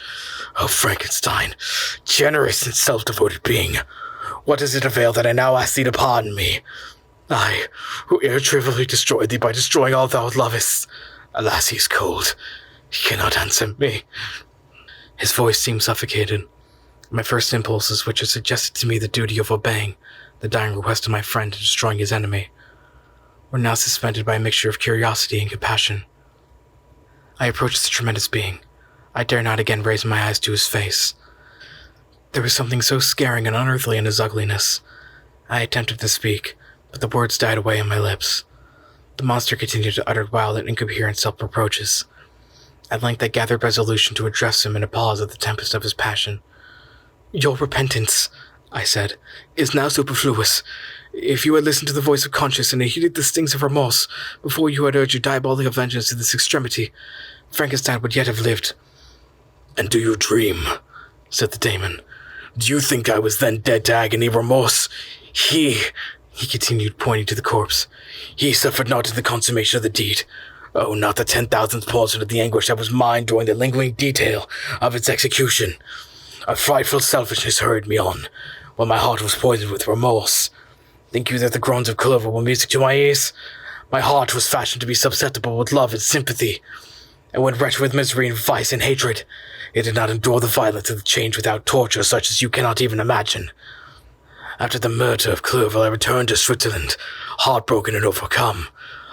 Oh, Frankenstein, generous and self-devoted being, what does it avail that I now ask thee to pardon me? I, who ere trivially destroyed thee by destroying all thou lovest. Alas, he is cold. He cannot answer me." His voice seemed suffocated. My first impulses, which had suggested to me the duty of obeying the dying request of my friend and destroying his enemy, were now suspended by a mixture of curiosity and compassion. I approached the tremendous being. I dare not again raise my eyes to his face. There was something so scaring and unearthly in his ugliness. I attempted to speak, but the words died away on my lips. The monster continued to utter wild and incoherent self-reproaches. At length I gathered resolution to address him in a pause of the tempest of his passion. "Your repentance," I said, is now superfluous. If you had listened to the voice of conscience and had heeded the stings of remorse before you had urged your diabolical vengeance to this extremity, Frankenstein would yet have lived. And do you dream? Said the daemon. Do you think I was then dead to agony remorse? He continued, pointing to the corpse, he suffered not in the consummation of the deed. Oh, not the 10,000th portion of the anguish that was mine during the lingering detail of its execution. A frightful selfishness hurried me on, while my heart was poisoned with remorse. Think you that the groans of Clover were music to my ears? My heart was fashioned to be susceptible with love and sympathy, and when wretched with misery and vice and hatred, it did not endure the violence of the change without torture such as you cannot even imagine. After the murder of Clover, I returned to Switzerland, heartbroken and overcome.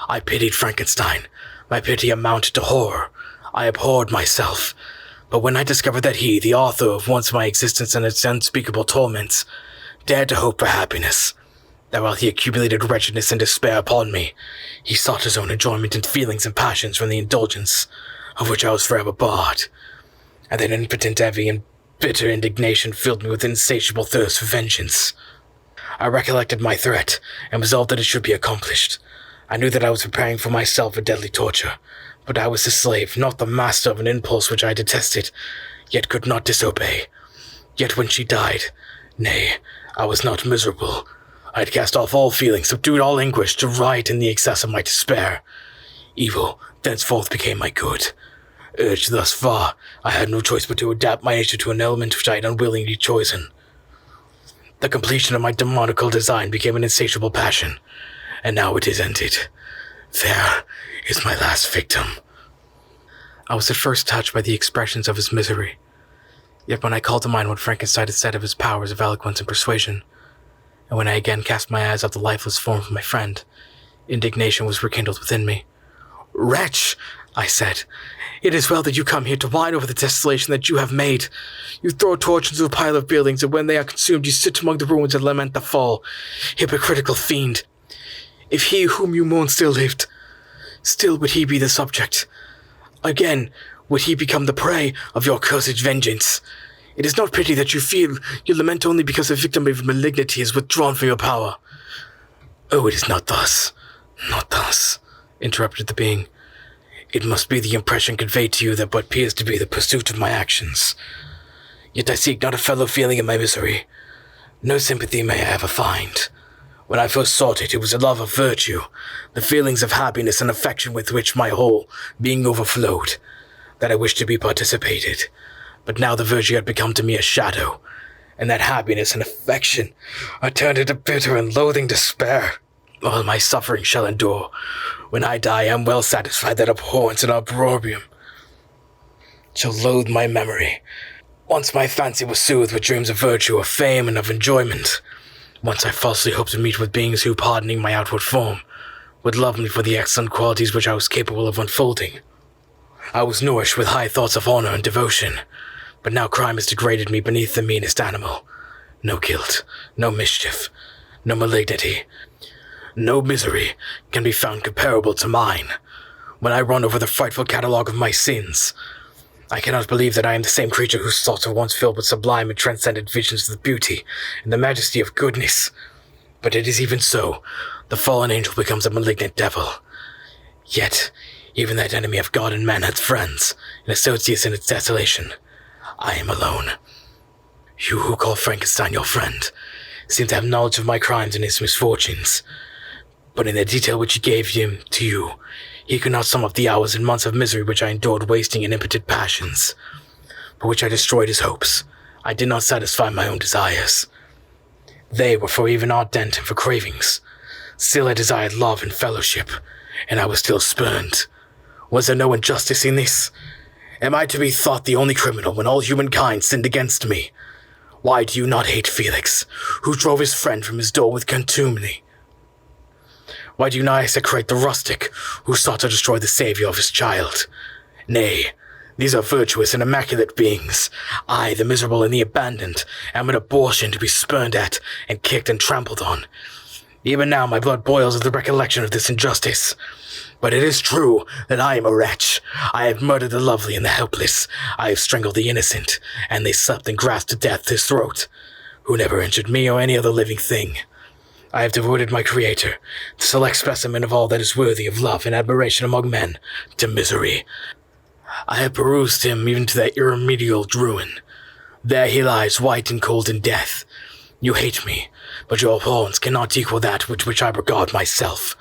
I pitied Frankenstein. My pity amounted to horror. I abhorred myself. But when I discovered that he, the author of once my existence and its unspeakable torments, dared to hope for happiness, that while he accumulated wretchedness and despair upon me, he sought his own enjoyment in feelings and passions from the indulgence of which I was forever barred, and that impotent envy and bitter indignation filled me with insatiable thirst for vengeance. I recollected my threat, and resolved that it should be accomplished. I knew that I was preparing for myself a deadly torture, but I was the slave, not the master of an impulse which I detested, yet could not disobey. Yet when she died, nay, I was not miserable. I had cast off all feeling, subdued all anguish, to riot in the excess of my despair. Evil thenceforth became my good. Urged thus far, I had no choice but to adapt my nature to an element which I had unwillingly chosen. The completion of my demoniacal design became an insatiable passion, and now it is ended. There is my last victim. I was at first touched by the expressions of his misery, yet when I called to mind what Frankenstein had said of his powers of eloquence and persuasion, and when I again cast my eyes off the lifeless form of my friend, indignation was rekindled within me. Wretch, I said, it is well that you come here to whine over the desolation that you have made. You throw a torch into a pile of buildings, and when they are consumed, you sit among the ruins and lament the fall. Hypocritical fiend! If he whom you mourn still lived, still would he be the subject. Again, would he become the prey of your cursed vengeance. It is not pity that you feel. You lament only because the victim of malignity is withdrawn from your power. Oh, it is not thus. Not thus, interrupted the being. It must be the impression conveyed to you that what appears to be the pursuit of my actions. Yet I seek not a fellow feeling in my misery. No sympathy may I ever find. When I first sought it, it was a love of virtue, the feelings of happiness and affection with which my whole being overflowed, that I wished to be participated. But now the virtue had become to me a shadow, and that happiness and affection are turned into bitter and loathing despair. All my suffering shall endure. When I die, I am well satisfied that abhorrence and opprobrium shall loathe my memory. Once my fancy was soothed with dreams of virtue, of fame, and of enjoyment. Once I falsely hoped to meet with beings who, pardoning my outward form, would love me for the excellent qualities which I was capable of unfolding. I was nourished with high thoughts of honor and devotion, but now crime has degraded me beneath the meanest animal. No guilt, no mischief, no malignity, no misery can be found comparable to mine. When I run over the frightful catalogue of my sins, I cannot believe that I am the same creature whose thoughts were once filled with sublime and transcendent visions of the beauty and the majesty of goodness. But it is even so. The fallen angel becomes a malignant devil. Yet, even that enemy of God and man has friends and associates in its desolation. I am alone. You who call Frankenstein your friend seem to have knowledge of my crimes and his misfortunes. But in the detail which he gave him to you, he could not sum up the hours and months of misery which I endured wasting in impotent passions, for which I destroyed his hopes. I did not satisfy my own desires. They were for even ardent and for cravings. Still I desired love and fellowship, and I was still spurned. Was there no injustice in this? Am I to be thought the only criminal when all humankind sinned against me? Why do you not hate Felix, who drove his friend from his door with contumely? Why do you not execrate the rustic, who sought to destroy the savior of his child? Nay, these are virtuous and immaculate beings. I, the miserable and the abandoned, am an abortion to be spurned at and kicked and trampled on. Even now my blood boils at the recollection of this injustice. But it is true that I am a wretch. I have murdered the lovely and the helpless. I have strangled the innocent, and they slept and grasped to death his throat. who never injured me or any other living thing. I have devoted my creator, the select specimen of all that is worthy of love and admiration among men, to misery. I have perused him even to that irremediable ruin. There he lies, white and cold in death. You hate me, but your abhorrence cannot equal that with which I regard myself.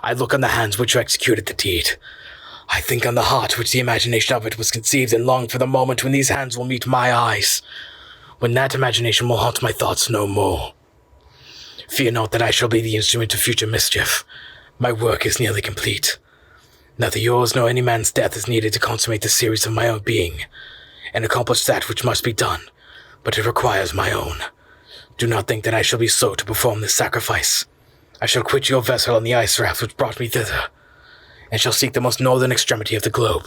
I look on the hands which executed the deed. I think on the heart which the imagination of it was conceived, and long for the moment when these hands will meet my eyes, when that imagination will haunt my thoughts no more. Fear not that I shall be the instrument of future mischief. My work is nearly complete. Neither yours nor any man's death is needed to consummate the series of my own being, and accomplish that which must be done, but it requires my own. Do not think that I shall be slow to perform this sacrifice. I shall quit your vessel on the ice raft which brought me thither, and shall seek the most northern extremity of the globe.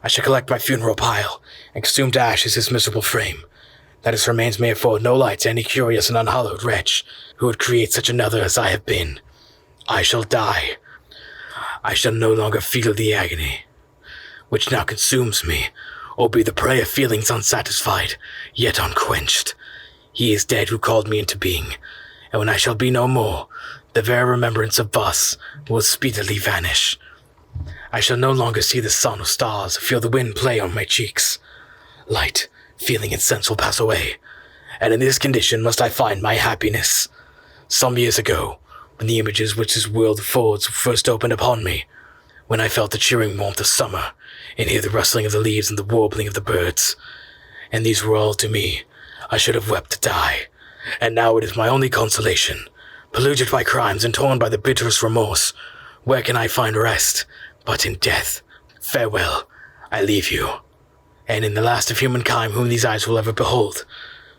I shall collect my funeral pile, and consume to ashes his miserable frame, that his remains may afford no light to any curious and unhallowed wretch who would create such another as I have been. I shall die. I shall no longer feel the agony which now consumes me, or be the prey of feelings unsatisfied, yet unquenched. He is dead who called me into being, and when I shall be no more, the very remembrance of us will speedily vanish. I shall no longer see the sun or stars, or feel the wind play on my cheeks. Light, feeling, and sense will pass away, and in this condition must I find my happiness. Some years ago, when the images which this world affords first opened upon me, when I felt the cheering warmth of summer, and hear the rustling of the leaves and the warbling of the birds, and these were all to me, I should have wept to die, and now it is my only consolation. Polluted by crimes and torn by the bitterest remorse, where can I find rest but in death? Farewell, I leave you, and in the last of humankind whom these eyes will ever behold,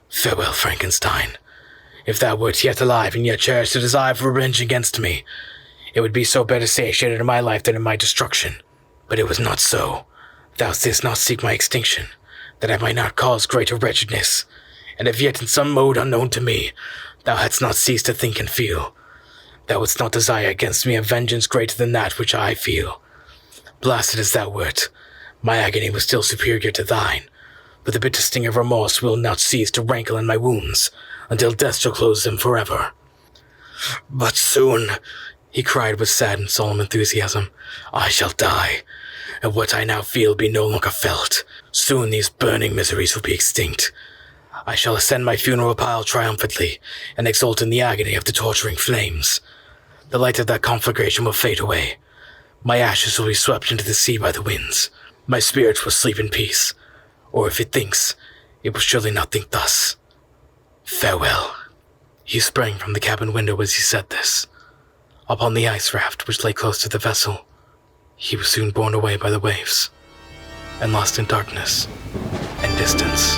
farewell, Frankenstein. If thou wert yet alive and yet cherished a desire for revenge against me, it would be so better satiated in my life than in my destruction. But it was not so. Thou didst not seek my extinction, that I might not cause greater wretchedness, and if yet in some mode unknown to me, thou hadst not ceased to think and feel. Thou wouldst not desire against me a vengeance greater than that which I feel. Blasted as thou wert, my agony was still superior to thine, but the bitter sting of remorse will not cease to rankle in my wounds, until death shall close them forever. But soon, he cried with sad and solemn enthusiasm, I shall die, and what I now feel be no longer felt. Soon these burning miseries will be extinct. I shall ascend my funeral pile triumphantly, and exult in the agony of the torturing flames. The light of that conflagration will fade away. My ashes will be swept into the sea by the winds. My spirit will sleep in peace, or if it thinks, it will surely not think thus. Farewell. He sprang from the cabin window as he said this. Upon the ice raft which lay close to the vessel, he was soon borne away by the waves, and lost in darkness and distance.